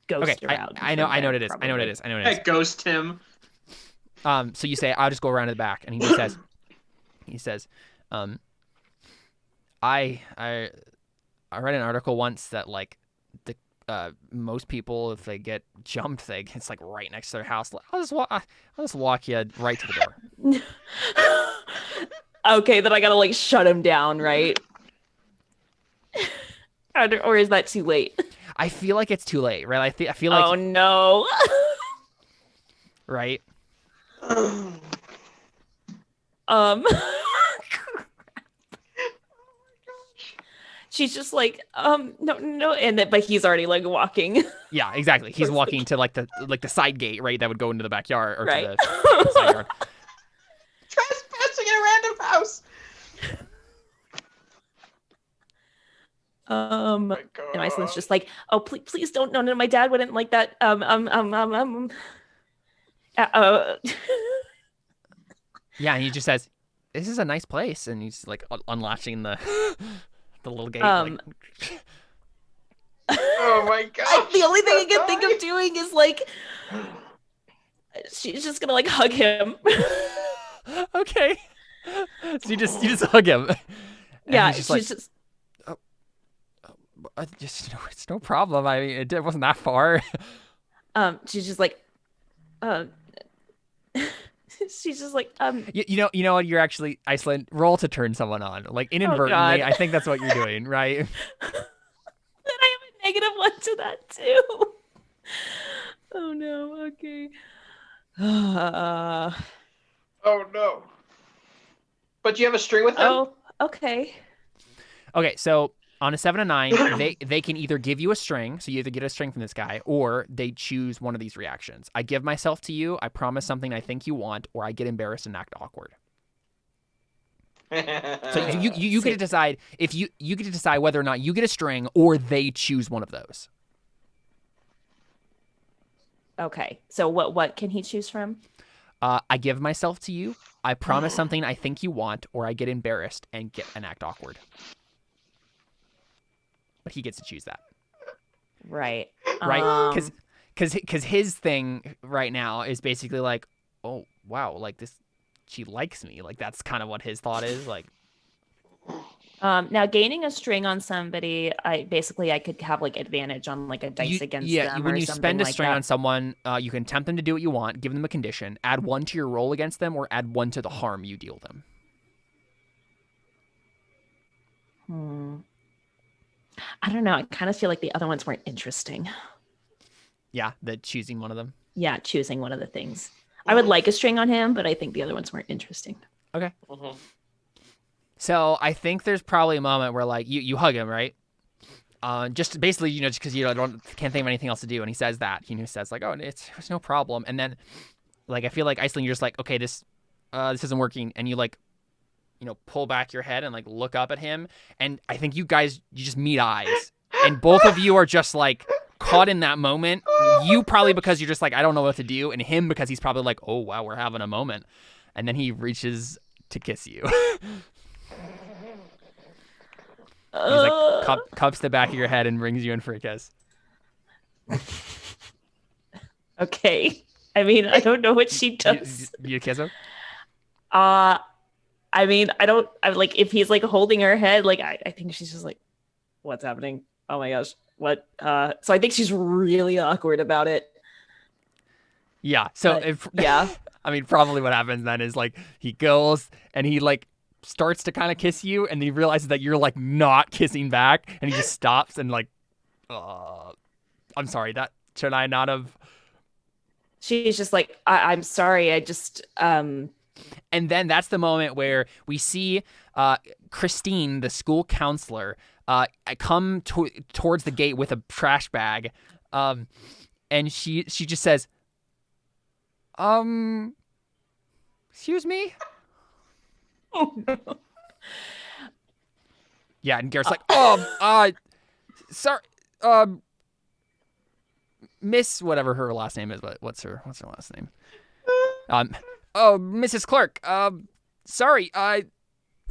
ghost around. I know what it is. I know what it is. Hey, ghost him. So you say, I'll just go around to the back, and he says, I read an article once that like the most people, if they get jumped, it's like right next to their house. I'll just walk you right to the door. Okay, then I gotta like shut him down, right? Or is that too late? I feel like it's too late, right? I feel like Oh no. right. She's just like, no, and then but he's already like walking. Yeah, exactly. He's walking to like the side gate, right? That would go into the backyard or Right. to the side yard. Trespassing in a random house. And Iceland's just like, oh, please don't. No, my dad wouldn't like that. Yeah, and he just says, "This is a nice place," and he's like unlatching the the little gate. Oh my god. The only thing I can think of doing is like, she's just gonna like hug him. Okay. So you just hug him. And Yeah, he's she's just just it's no problem. I mean, it wasn't that far. she's just like, she's just like, You know what? You're actually Iceland. Roll to turn someone on, like inadvertently. God. I think that's what you're doing, right? Then I have a -1 to that too. Oh no. Okay. Oh no. But you have a string with him? Oh, okay. Okay, so on a 7 to 9, they can either give you a string, so you either get a string from this guy, or they choose one of these reactions. I give myself to you, I promise something I think you want, or I get embarrassed and act awkward. So you get to decide if you get to decide whether or not you get a string or they choose one of those. Okay. So what can he choose from? I give myself to you. I promise something I think you want, or I get embarrassed and act awkward. But he gets to choose that, Right. right? Because his thing right now is basically like, oh wow, like this, she likes me. Like that's kind of what his thought is. Like, Now gaining a string on somebody, I could have like advantage on like a dice against them when or you something spend a like string that. on someone, you can tempt them to do what you want, give them a condition, add 1 to your roll against them, or add 1 to the harm you deal them. I don't know. I kind of feel like the other ones weren't interesting. Yeah, the choosing one of them. Yeah, choosing one of the things. I would like a string on him, but I think the other ones weren't interesting. Okay. So I think there's probably a moment where like you hug him, right? Just basically, just because you can't think of anything else to do, and he says that. He says like, "Oh, it's no problem." And then, like, I feel like Iceland, you're just like, "Okay, this isn't working," and you like, pull back your head and like look up at him, and I think you just meet eyes, and both of you are just like caught in that moment. You probably because you're just like, I don't know what to do, and him because he's probably like, oh wow, we're having a moment, and then he reaches to kiss you. He's like cups the back of your head and brings you in for a kiss. Okay. I mean, I don't know what she does. You kiss him? I mean, I like if he's like holding her head, like I think she's just like, what's happening? Oh my gosh. What? So I think she's really awkward about it. Yeah. So yeah. I mean, probably what happens then is like he goes and he like starts to kind of kiss you, and he realizes that you're like not kissing back, and he just stops and like, I'm sorry, that should I not have? She's just like, I'm sorry, I just And then that's the moment where we see Christine, the school counselor, come towards the gate with a trash bag, and she just says, excuse me? Oh no. Yeah, and Garrett's like, sorry, Miss whatever her last name is. What's her last name? Mrs. Clark. Sorry.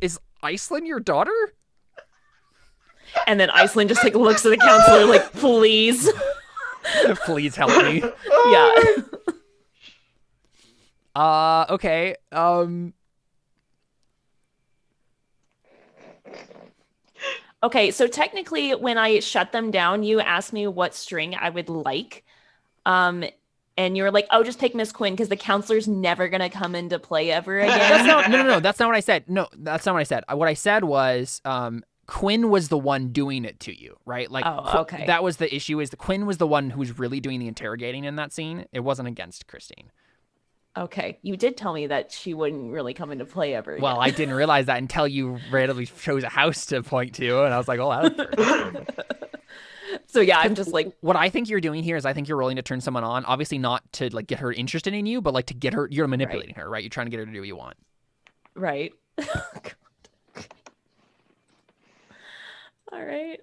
Is Iceland your daughter? And then Iceland just like looks at the counselor like, please, please help me. Yeah. Okay. Okay, so technically when I shut them down, you asked me what string I would like. And you're like, oh, just take Miss Quinn because the counselor's never going to come into play ever again. No. That's not what I said. No, that's not what I said. What I said was Quinn was the one doing it to you, right? Like, okay. That was the issue is the Quinn was the one who was really doing the interrogating in that scene. It wasn't against Christine. Okay, you did tell me that she wouldn't really come into play ever again. Well, I didn't realize that until you randomly chose a house to point to, and I was like, oh, that's So yeah, I'm just like, what I think you're doing here is I think you're rolling to turn someone on. Obviously, not to like get her interested in you, but like to get her. You're manipulating her, right? You're trying to get her to do what you want. Right. All right.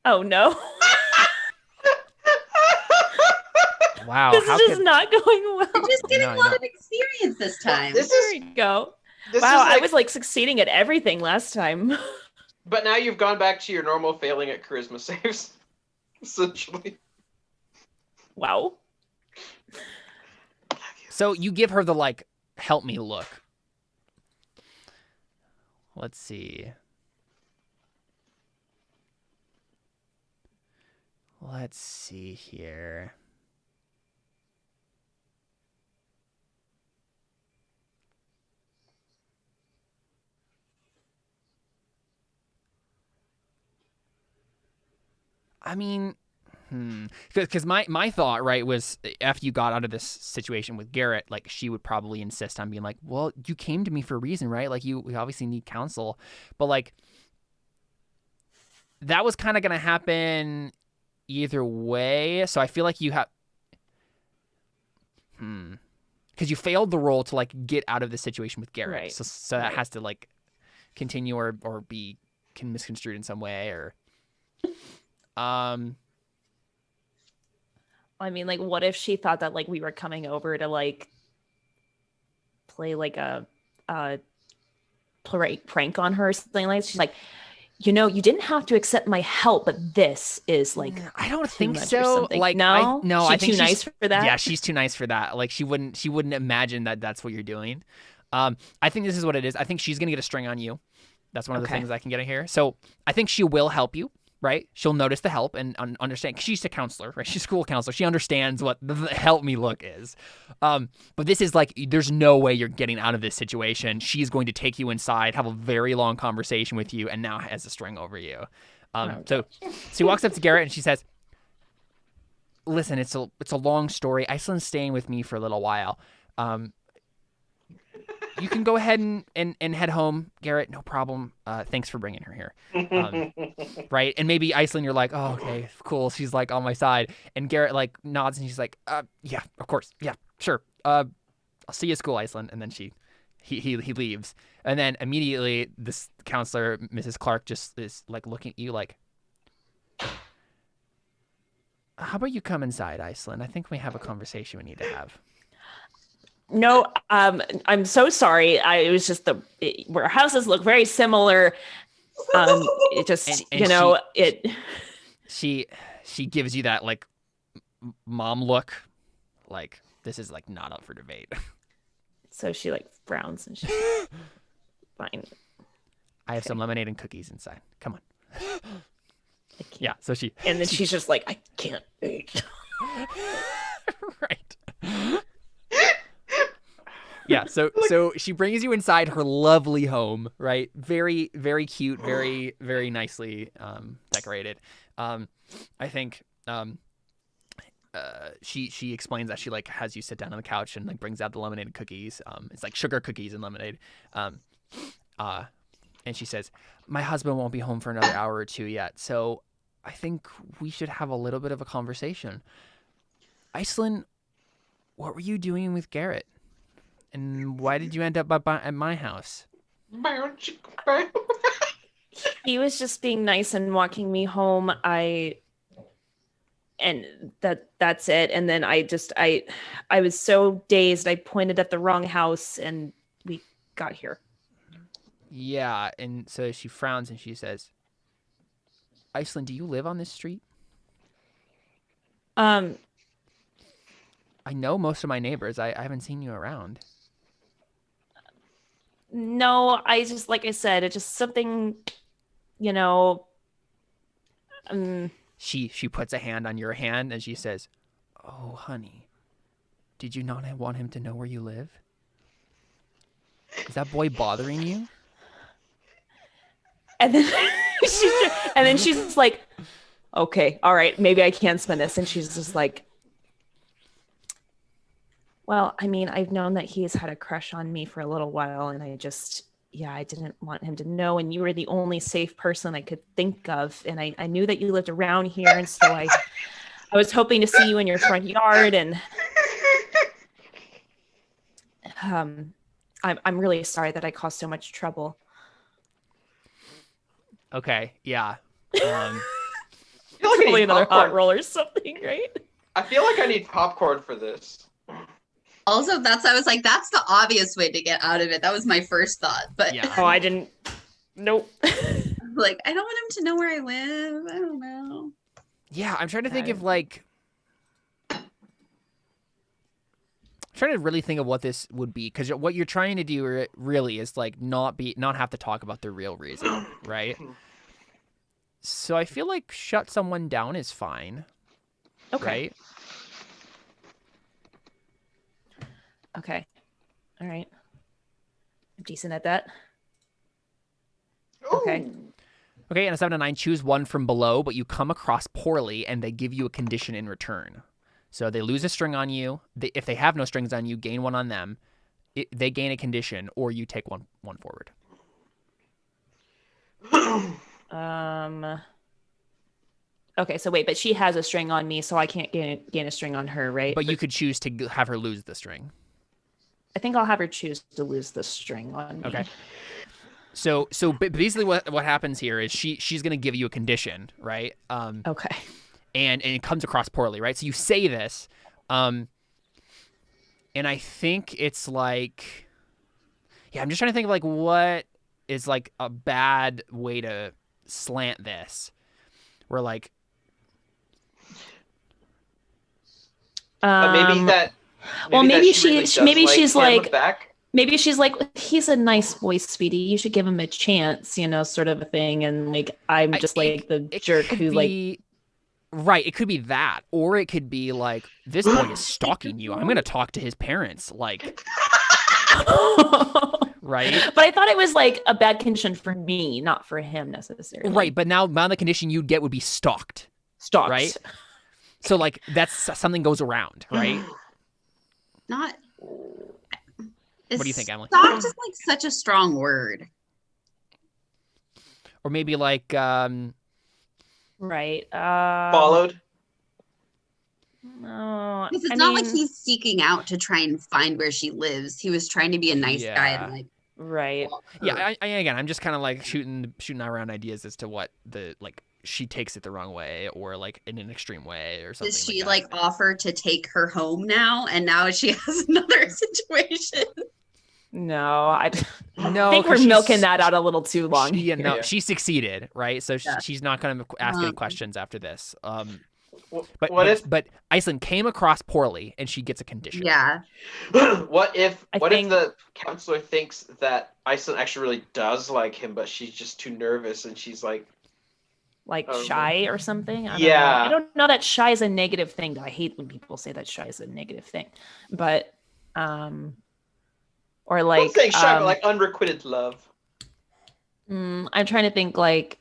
Oh no. Wow, this is just not going well. You're just getting a lot of experience this time. There you go. Wow, I was like succeeding at everything last time. But now you've gone back to your normal failing at charisma saves, essentially. Wow. So you give her the like, help me look. Let's see. Let's see here. I mean, because my thought, right, was after you got out of this situation with Garrett, like she would probably insist on being like, well, you came to me for a reason, right? Like we obviously need counsel, but like that was kind of going to happen either way. So I feel like you have, because you failed the role to like get out of the situation with Garrett. Right. So that has to like continue or be misconstrued in some way or. I mean, like, what if she thought that like we were coming over to like play like a prank on her or something like that? She's like, you know, you didn't have to accept my help, but this is like I don't too think much or so. something. Like, no, I she think too nice for that. Yeah, she's too nice for that. Like, she wouldn't imagine that that's what you're doing. I think this is what it is. I think she's gonna get a string on you. That's one of the Okay. things I can get in here. So I think she will help you, right? She'll notice the help and understand. 'Cause she's a counselor, right? She's a school counselor. She understands what the help me look is. But this is like, there's no way you're getting out of this situation. She's going to take you inside, have a very long conversation with you, and now has a string over you. So she walks up to Garrett and she says, "Listen, it's a long story. Iceland's staying with me for a little while. You can go ahead and head home, Garrett. No problem. Thanks for bringing her here." Right? And maybe Iceland, you're like, "Oh, okay, cool." She's like on my side. And Garrett like nods and she's like, "Yeah, of course. Yeah, sure. I'll see you at school, Iceland." And then he leaves. And then immediately this counselor, Mrs. Clark, just is like looking at you like, "How about you come inside, Iceland? I think we have a conversation we need to have." No, I'm so sorry. It was just where our houses look very similar. It just, And it. She gives you that like mom look, like this is like not up for debate. So she like frowns and she's fine. I have some lemonade and cookies inside. Come on. I can't. Yeah. So she And then she's just like, I can't eat. right. Yeah, so she brings you inside her lovely home, right? Very, very cute, very, very nicely decorated. I think she explains that she like has you sit down on the couch and like brings out the lemonade and cookies. It's like sugar cookies and lemonade. And she says, "My husband won't be home for another hour or two yet, so I think we should have a little bit of a conversation. Iceland, what were you doing with Garrett? And why did you end up at my house?" He was just being nice and walking me home. And that's it. And then I was so dazed. I pointed at the wrong house and we got here. Yeah, and so she frowns and she says, "Iceland, do you live on this street? I know most of my neighbors. I haven't seen you around." No, I just, like I said, it's just something, She puts a hand on your hand and she says, "Oh, honey, did you not want him to know where you live? Is that boy bothering you?" and then she's just like, okay, all right, maybe I can spend this. And she's just like, well, I mean, I've known that he's had a crush on me for a little while, and I didn't want him to know, and you were the only safe person I could think of, and I knew that you lived around here, and so I was hoping to see you in your front yard, and I'm really sorry that I caused so much trouble. Okay, yeah. Probably another hot roll or something, right? I feel like I need popcorn for this. Also, I was like, that's the obvious way to get out of it. That was my first thought. But Yeah. Oh, I didn't. Nope. like, I don't want him to know where I live. I don't know. Yeah, I'm trying to think of like... trying to really think of what this would be, because what you're trying to do really is like not have to talk about the real reason, right? So I feel like shut someone down is fine. Okay. Right? Okay. All right. I'm decent at that. Okay. Okay, and a 7 to 9, choose one from below, but you come across poorly, and they give you a condition in return. So they lose a string on you. If they have no strings on you, gain one on them. They gain a condition, or you take one forward. Okay, so wait, but she has a string on me, so I can't gain a string on her, right? But you could choose to have her lose the string. I think I'll have her choose to lose the string on me. Okay. So basically what happens here is she's going to give you a condition, right? Okay. and it comes across poorly, right? So you say this, and I think it's like, yeah, I'm just trying to think of like what is like a bad way to slant this. Where like, Maybe that. well, maybe she really she- does maybe she's him like- back. maybe she's like, he's a nice boy, Speedy. You should give him a chance, sort of a thing. And like, I'm just like the jerk could who be, right. It could be that, or it could be like, this boy is stalking you. I'm gonna talk to his parents, like, right? But I thought it was like a bad condition for me, not for him necessarily. Right, but now the condition you'd get would be stalked. Stalked. Right? So like that's something goes around, right? Not. What do you think, Emily? Stalked is like such a strong word. Or maybe like Right. Followed. No, Because it's I not like mean, he's seeking out to try and find where she lives. He was trying to be a nice guy Yeah. and like. right. yeah, again, I'm just kind of like shooting around ideas as to what the like she takes it the wrong way or like in an extreme way or something. Does she like like offer to take her home now? And now she has another situation. No, I no, think we're 'cause she's- milking that out a little too long. She, no, Yeah. she succeeded, right? So Yeah. she's not going to ask any Um, questions after this. What But Iceland came across poorly, and she gets a condition. Yeah. what if I what think- if the counselor thinks that Iceland actually really does like him, but she's just too nervous and she's like, Like Oh, shy or something. I don't Yeah. know. I don't know that shy is a negative thing. I hate when people say that shy is a negative thing. But or I'm like not saying shy, but like unrequited love. I'm trying to think like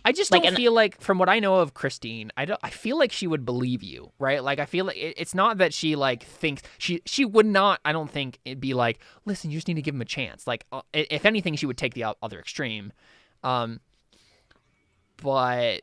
I just Like don't an- feel like, from what I know of Christine, I feel like she would believe you, right? Like I feel like it's not that she like thinks she would not. I don't think it'd be like, listen, you just need to give him a chance. Like if anything, she would take the other extreme. But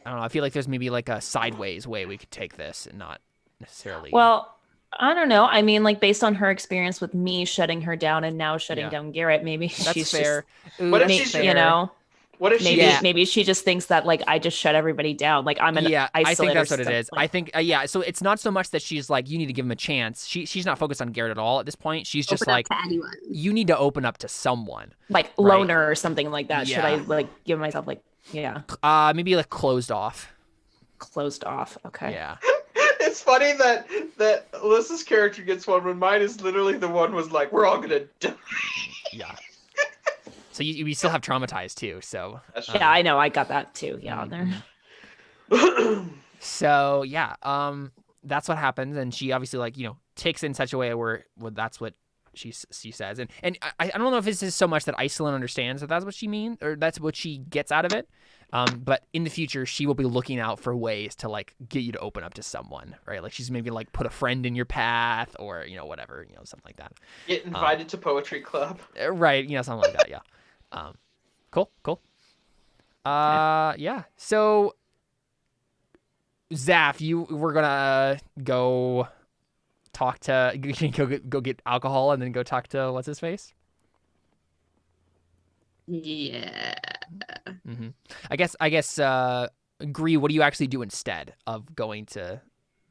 I don't know. I feel like there's maybe like a sideways way we could take this, and not necessarily. well, I don't know. I mean, like based on her experience with me shutting her down and now shutting Yeah. down Garrett, maybe that's she's fair. Ooh, What if that's she's- fair. you know, What if she maybe Yeah. maybe she just thinks that like I just shut everybody down. Like I'm an Yeah, isolator. I think that's what it stuff, is. like- I think yeah. So it's not so much that she's like, you need to give him a chance. She's not focused on Garrett at all at this point. She's just Open up like, to anyone. you need to open up to someone. like Right. loner or something like that. Should I Yeah. like give myself like Maybe like closed off. closed off? Okay. Yeah. It's funny that Alyssa's character gets one when mine is literally the one was like, we're all gonna die. Yeah. So you still have traumatized too. So That's Yeah, I know. I got that too. Yeah, on there. so yeah, that's what happens, and she obviously like takes it in such a way where that's what she says, and I don't know if this is so much that Iceland understands that that's what she means or that's what she gets out of it. But in the future, she will be looking out for ways to like get you to open up to someone, right? Like she's maybe like put a friend in your path, or whatever, something like that. Get invited to poetry club. Right, something like that. Yeah. Cool. Yeah. So, Zaf, we're gonna go talk to go get alcohol and then go talk to what's his face. Yeah. Mm-hmm. I guess. Agree. What do you actually do instead of going to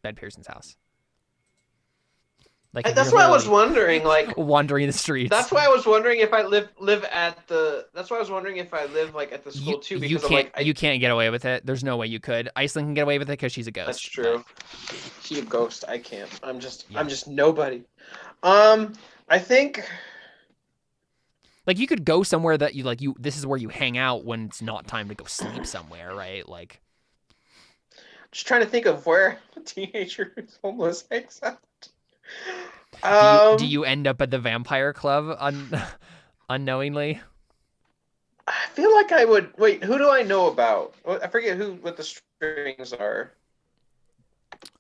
Ben Pearson's house? Like That's you're why I was literally wondering, like, wandering the streets. that's why I was wondering if I live at the. That's why I was wondering if I live like at the school too, because you I'm can't like, you can't get away with it. There's no way you could. Iceland can get away with it because she's a ghost. that's true. She a ghost. I can't. I'm just Yeah. I'm just nobody. I think. Like you could go somewhere that you this is where you hang out when it's not time to go sleep somewhere, right? Like Just trying to think of where a teenager who's homeless hangs out. do you end up at the vampire club unknowingly? I feel like I would. Wait, who do I know about? I forget what the strings are.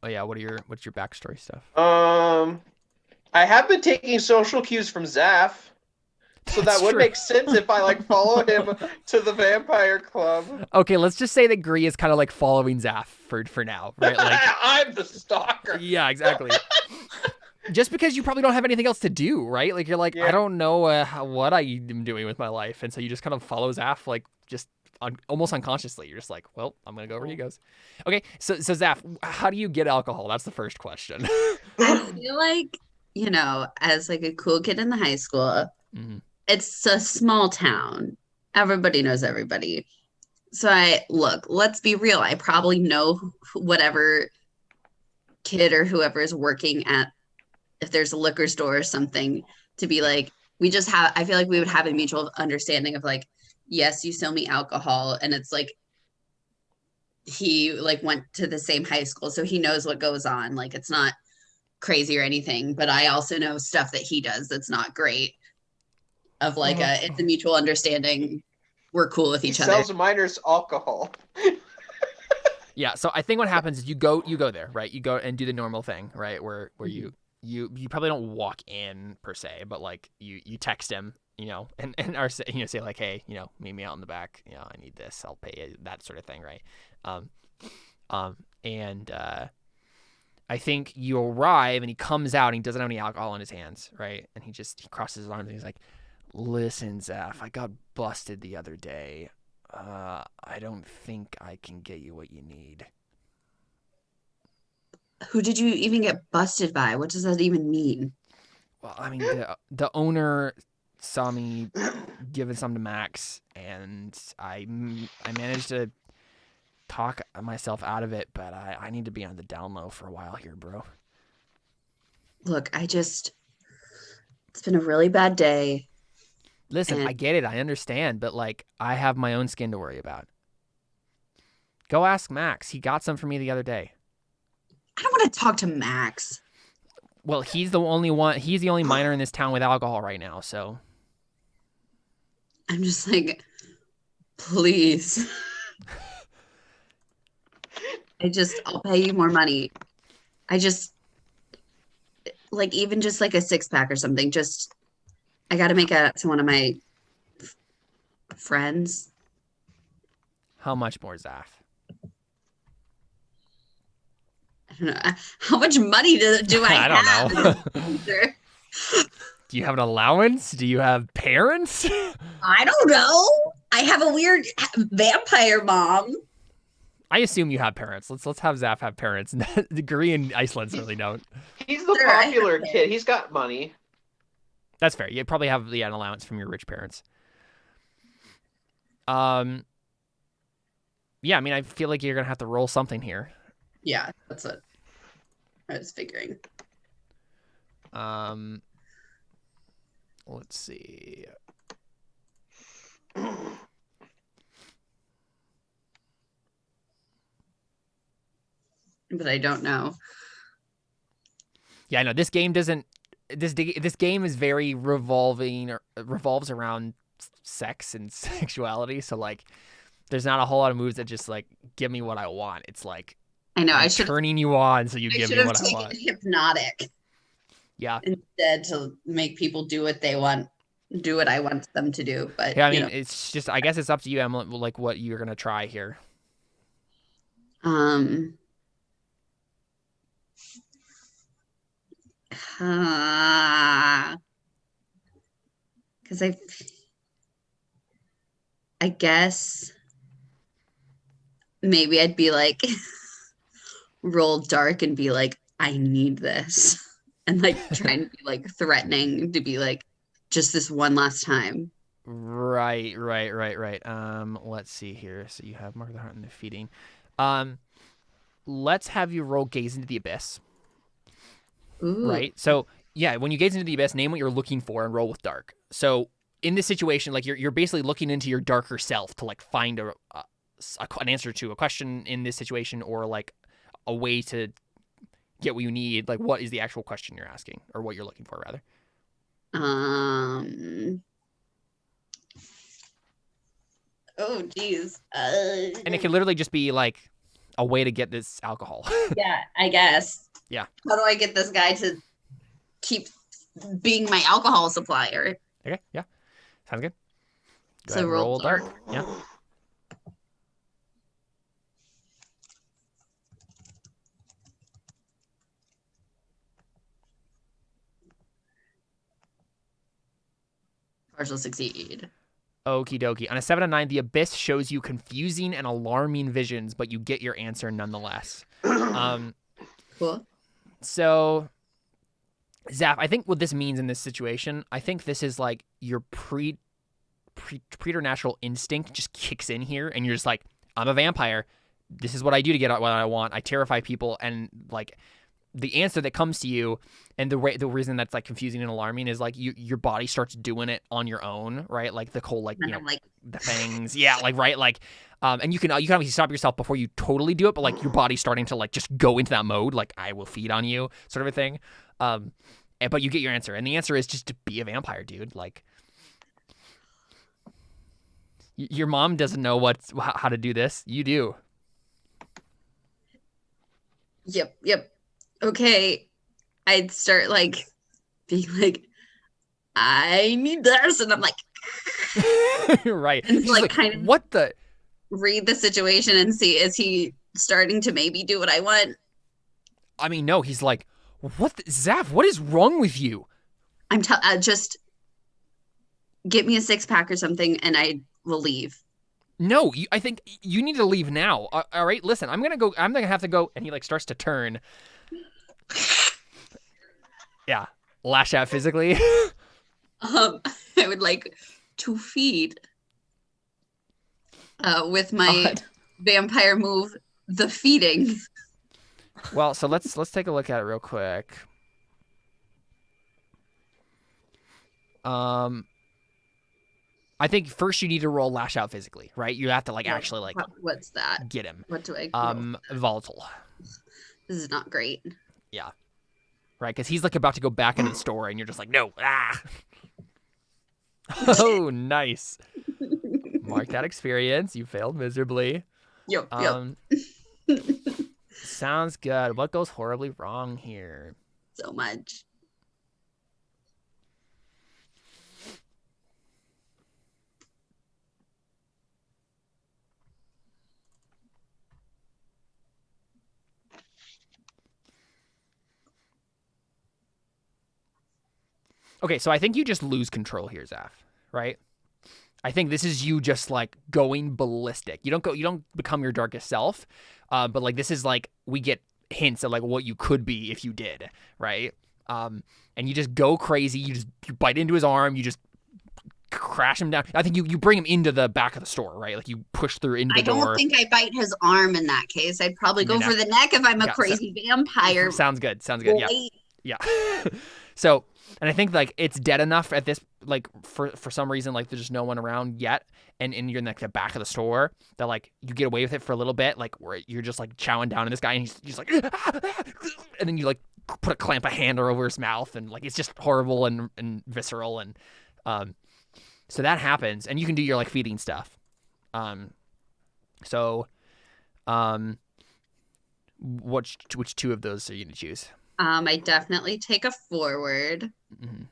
Oh yeah, what's your backstory stuff? I have been taking social cues from Zaf, so That's that would true. make sense if I like follow him to the vampire club. Okay, let's just say that Gree is kind of like following Zaf for now, right? Like I'm the stalker. yeah, exactly. just because you probably don't have anything else to do, right? Like you're like, Yeah. I don't know what I am doing with my life, and so you just kind of follow Zaf, like just almost unconsciously. You're just like, well, I'm gonna go where he goes. Okay, so Zaf, how do you get alcohol? That's the first question. I feel like, as like a cool kid in the high school, Mhm. it's a small town. Everybody knows everybody. So let's be real. I probably know whatever kid or whoever is working at, if there's a liquor store or something, to be like, I feel like we would have a mutual understanding of like, yes, you sell me alcohol. And it's like, he like went to the same high school, so he knows what goes on. Like, it's not crazy or anything, but I also know stuff that he does that's not great. Of like it's a mutual understanding. We're cool with He each other. sells minors alcohol. Yeah, so I think what happens is you go there, right? You go and do the normal thing, right? Where Mhm. you probably don't walk in per se, but like you text him, and or say, say like, hey, meet me out in the back, I need this, I'll pay you, that sort of thing, right? And I think you arrive and he comes out and he doesn't have any alcohol in his hands, right? And he crosses his arms and he's like, listen, Zaf, I got busted the other day. I don't think I can get you what you need. Who did you even get busted by? What does that even mean? Well, I mean, the owner saw me giving some to Max, and I managed to talk myself out of it, but I need to be on the down low for a while here, bro. Look, it's been a really bad day. Listen, And I get it, I understand, but like, I have my own skin to worry about. Go ask Max. He got some for me the other day. I don't want to talk to Max. Well, he's the only one. He's the only minor in this town with alcohol right now. So I'm just like, please. I'll pay you more money. Like, even just like a 6-pack or something. I got to make it to one of my friends. how much more, Zaf? I don't know. How much money do I I don't have? know. Do you have an allowance? Do you have parents? I don't know. I have a weird vampire mom. I assume you have parents. Let's have Zaf have parents. The Korean Iceland's really don't. He's the Sure, I have popular kids. kid. He's got money. That's fair. You probably have an allowance from your rich parents. Yeah, I mean, I feel like you're gonna have to roll something here. Yeah, that's what I was figuring. Let's see. But I don't know. Yeah, I know this game doesn't. This game is very revolves around sex and sexuality. So like, there's not a whole lot of moves that just like give me what I want. It's like, I know. I'm turning you on so you I give should me have what I taken want. hypnotic Yeah. instead to make people do what they want, do what I want them to do. But Yeah, I mean, it's just, I guess it's up to you, Emily, like what you're gonna try here. um, because I guess maybe I'd be like roll dark and be like, I need this, and like try and be like threatening to be like, just this one last time. Right. Let's see here. So you have Mark of the Heart and the Feeding. Let's have you roll Gaze into the Abyss. Ooh. Right. So yeah, when you gaze into the abyss, name what you're looking for and roll with dark. So in this situation, like you're basically looking into your darker self to like find an answer to a question in this situation, or like a way to get what you need. Like, what is the actual question you're asking, or what you're looking for, rather? Oh, geez. And it can literally just be like a way to get this alcohol. Yeah, I guess. Yeah. How do I get this guy to keep being my alcohol supplier? Okay. Yeah. Sounds good. Go So ahead and roll roll dark. Yeah. Partial succeed. Okie dokie. On a 7 to 9, the abyss shows you confusing and alarming visions, but you get your answer nonetheless. Cool. So, Zaf, I think what this means in this situation, I think this is like your preternatural instinct just kicks in here, and you're just like, I'm a vampire. This is what I do to get what I want. I terrify people, and like the answer that comes to you, and the reason that's like confusing and alarming is like your body starts doing it on your own, right? Like the whole like Like the fangs, yeah, like right, like and you can obviously stop yourself before you totally do it, but like your body's starting to like just go into that mode, like I will feed on you, sort of a thing. But you get your answer, and the answer is just to be a vampire, dude. Like your mom doesn't know how to do this. You do. Yep. Okay. I'd start like being like, I need this, and I'm like, right. and She's like kind of what the read the situation and see, is he starting to maybe do what I want? I mean, no, he's like, what Zaf, what is wrong with you? Just get me a 6-pack or something, and I will leave. No, I think you need to leave now. All right, listen, I'm gonna have to go, and he like starts to turn. Yeah, lash out physically. I would like to feed with my vampire move, the feeding. Well, so let's take a look at it real quick. I think first you need to roll lash out physically, right? You have to like actually like what's that? get him. What do I roll? Volatile. This is not great. Yeah. Right, because he's like about to go back into the store, and you're just like, no, ah. Oh, nice. Mark that experience. You failed miserably. Yep. Sounds good. What goes horribly wrong here? So much. Okay, so I think you just lose control here, Zaf, right? I think this is you just like going ballistic. You don't become your darkest self, but like this is like we get hints at like what you could be if you did, right? And you just go crazy. You bite into his arm. You just crash him down. I think you bring him into the back of the store, right? Like you push through into the door. I don't think I bite his arm in that case. I'd probably go for the neck if I'm a crazy vampire. Sounds good. Yeah. So, and I think like it's dead enough at this, like for some reason, like there's just no one around yet, and you're in like the back of the store that like you get away with it for a little bit, like where you're just like chowing down on this guy, and he's like, and then you like put a clamp of hand over his mouth, and like it's just horrible and visceral, and so that happens, and you can do your like feeding stuff. Which two of those are you gonna choose? I definitely take a forward. Mm-hmm.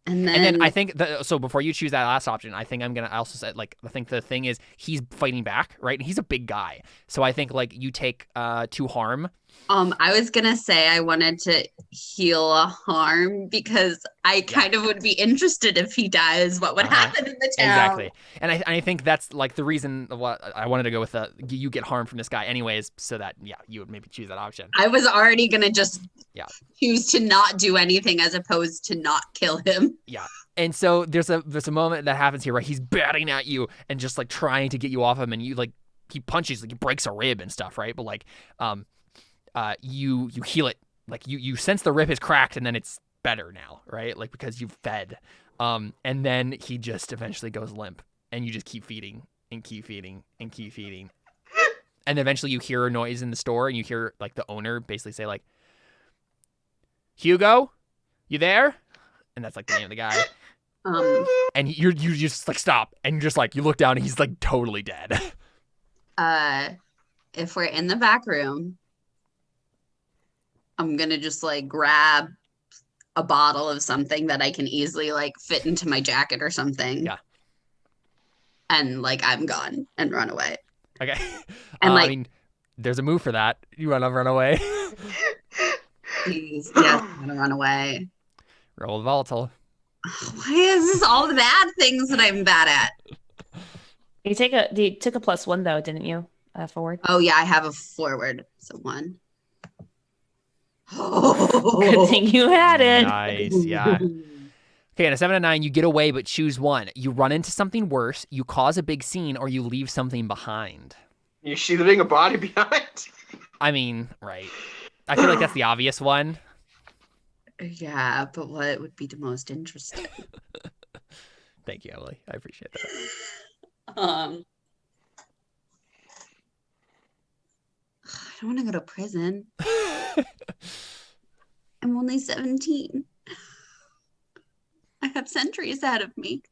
And then I think so before you choose that last option, I think I'm gonna also say like I think the thing is he's fighting back, right? And he's a big guy, so I think like you take 2 harm. I was gonna say I wanted to heal a harm because I kind of would be interested if he dies. What would happen in the town? Exactly, and I think that's like the reason what I wanted to go with you get harm from this guy anyways, so that you would maybe choose that option. I was already gonna just choose to not do anything as opposed to not kill him. Yeah. And so there's a moment that happens here where he's batting at you and just like trying to get you off him, and you like he punches, like he breaks a rib and stuff, right? But like you heal it, like you sense the rib is cracked, and then it's better now, right? Like because you've fed. And then he just eventually goes limp, and you just keep feeding and keep feeding and keep feeding. And eventually you hear a noise in the store, and you hear like the owner basically say like, "Hugo, you there?" And that's like the name of the guy. And you just like stop, and you're just like you look down, and he's like totally dead. If we're in the back room, I'm gonna just like grab a bottle of something that I can easily like fit into my jacket or something. Yeah. And like I'm gone and run away. Okay. And I mean, there's a move for that. You want to run away? Please, yes, I'm gonna run away. Roll volatile. Why is this all the bad things that I'm bad at? You took a +1 though, didn't you? Forward. Oh yeah, I have a forward. So 1. Good thing you had it. Nice, yeah. Okay, on a 7 and 9, you get away, but choose one. You run into something worse, you cause a big scene, or you leave something behind. You're leaving a body behind. I mean, right. I feel like that's the obvious one. Yeah, but what would be the most interesting? Thank you, Emily. I appreciate that. I don't want to go to prison. I'm only 17. I have centuries ahead of me.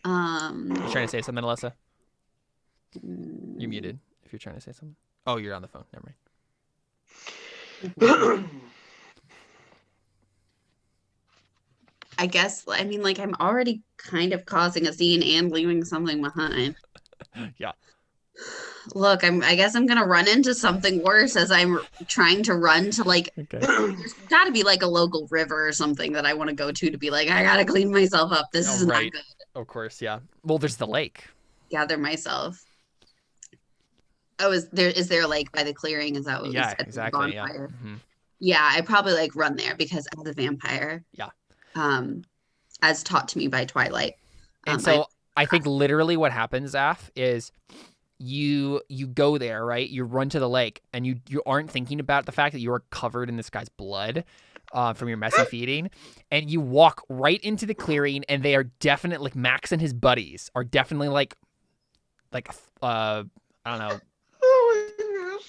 You trying to say something, Alyssa? You're muted if you're trying to say something. Oh, you're on the phone. Never mind. I guess, I mean, like, I'm already kind of causing a scene and leaving something behind. Yeah. Look, I guess I'm gonna run into something worse as I'm trying to run to, like, Okay. there's gotta be like a local river or something that I want to go to be like, I gotta clean myself up. This is not good. Of course, yeah. Well, there's the lake. Gather myself. Oh, is there a lake by the clearing? Is that what we Yeah, said? exactly. Yeah. Bonfire? Mhm. Yeah, I probably like run there because I'm the vampire. Yeah. As taught to me by Twilight. And so I think literally what happens, Af, is you go there, right? You run to the lake, and you aren't thinking about the fact that you are covered in this guy's blood from your messy feeding, and you walk right into the clearing, and they are definitely, like, Max and his buddies are definitely like I don't know,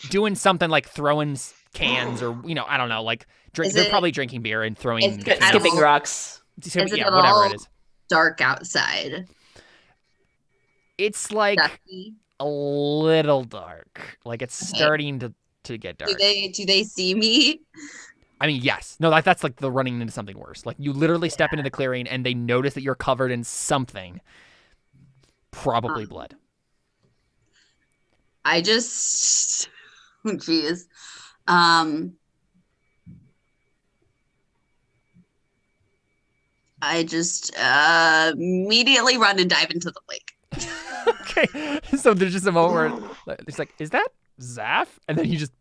doing something like throwing cans or, I don't know, like they're probably drinking beer and throwing Skipping rocks. Is it yeah, at whatever all it is. dark outside? It's like Dusty? a little dark. Like it's starting to get dark. Do they see me? I mean, yes. No, that's like the running into something worse. Like you literally step into the clearing and they notice that you're covered in something. Probably blood. I just geez. I just immediately run and dive into the lake. Okay. So there's just a moment where it's like, is that Zaf? And then you just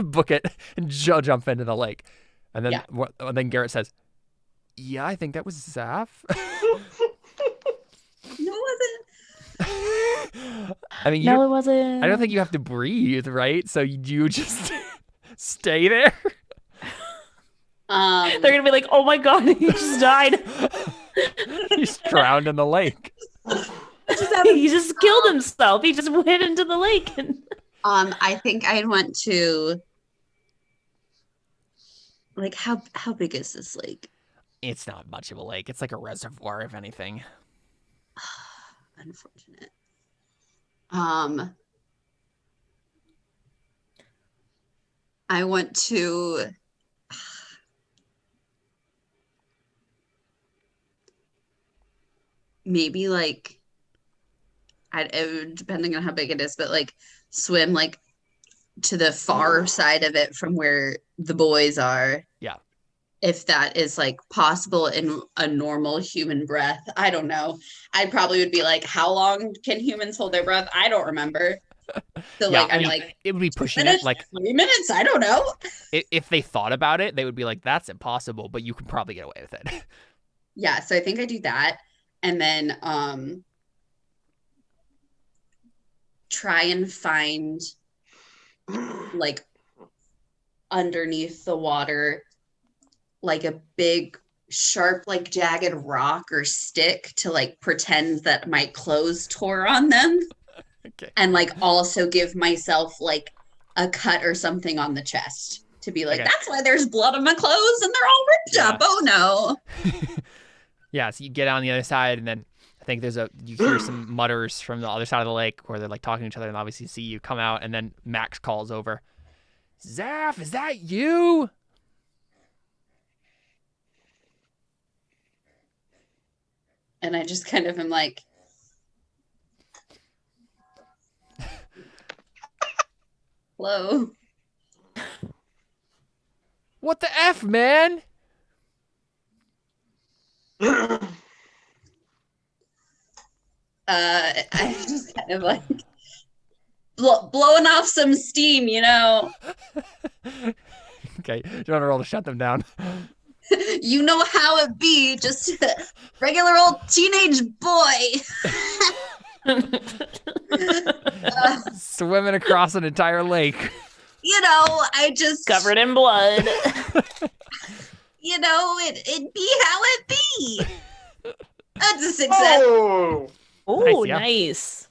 book it and jump into the lake. And then and then Garrett says, yeah, I think that was Zaf. No, it wasn't. I mean, No, it wasn't. I don't think you have to breathe, right? So you just stay there. They're gonna be like, "Oh my god, he just died. He's drowned in the lake. He just killed himself. He just went into the lake." I think I went to like how big is this lake? It's not much of a lake. It's like a reservoir, if anything. Unfortunate. I went to maybe like depending on how big it is, but like swim like to the far side of it from where the boys are. Yeah. If that is like possible in a normal human breath. I don't know. I probably would be like, how long can humans hold their breath? I don't remember. So Yeah, like I I'm mean, like it would be pushing minutes, it. Like 3 minutes, I don't know. if they thought about it, they would be like, "That's impossible," but you can probably get away with it. Yeah, so I think I do that, and then try and find like underneath the water like a big sharp like jagged rock or stick to like pretend that my clothes tore on them. Okay. And like also give myself like a cut or something on the chest to be like, that's why there's blood on my clothes and they're all ripped up. Oh no. Yeah, so you get on the other side, and then I think you hear some mutters from the other side of the lake where they're like talking to each other, and obviously see you come out, and then Max calls over, "Zaf, is that you?" And I just kind of am like, hello. What the F, man? I'm just kind of like blowing off some steam, you know. Okay, do you want to roll to shut them down? You know how it be, just a regular old teenage boy. Swimming across an entire lake. You know, I just Covered in blood. You know, it be how it be. That's a success. Oh, Oh, yeah. nice.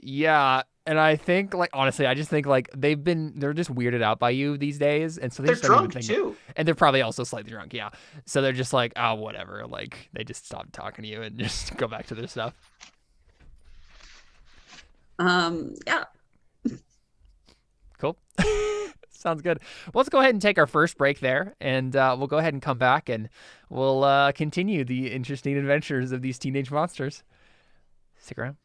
Yeah, and I think, like, honestly, I just think, like, they're just weirded out by you these days, and so they They're just don't even drunk think, too. and they're probably also slightly drunk, yeah. So they're just like, oh, whatever, like, they just stop talking to you and just go back to their stuff. Yeah. Cool. Sounds good. Well, let's go ahead and take our first break there, and we'll go ahead and come back, and we'll continue the interesting adventures of these teenage monsters. Stick around.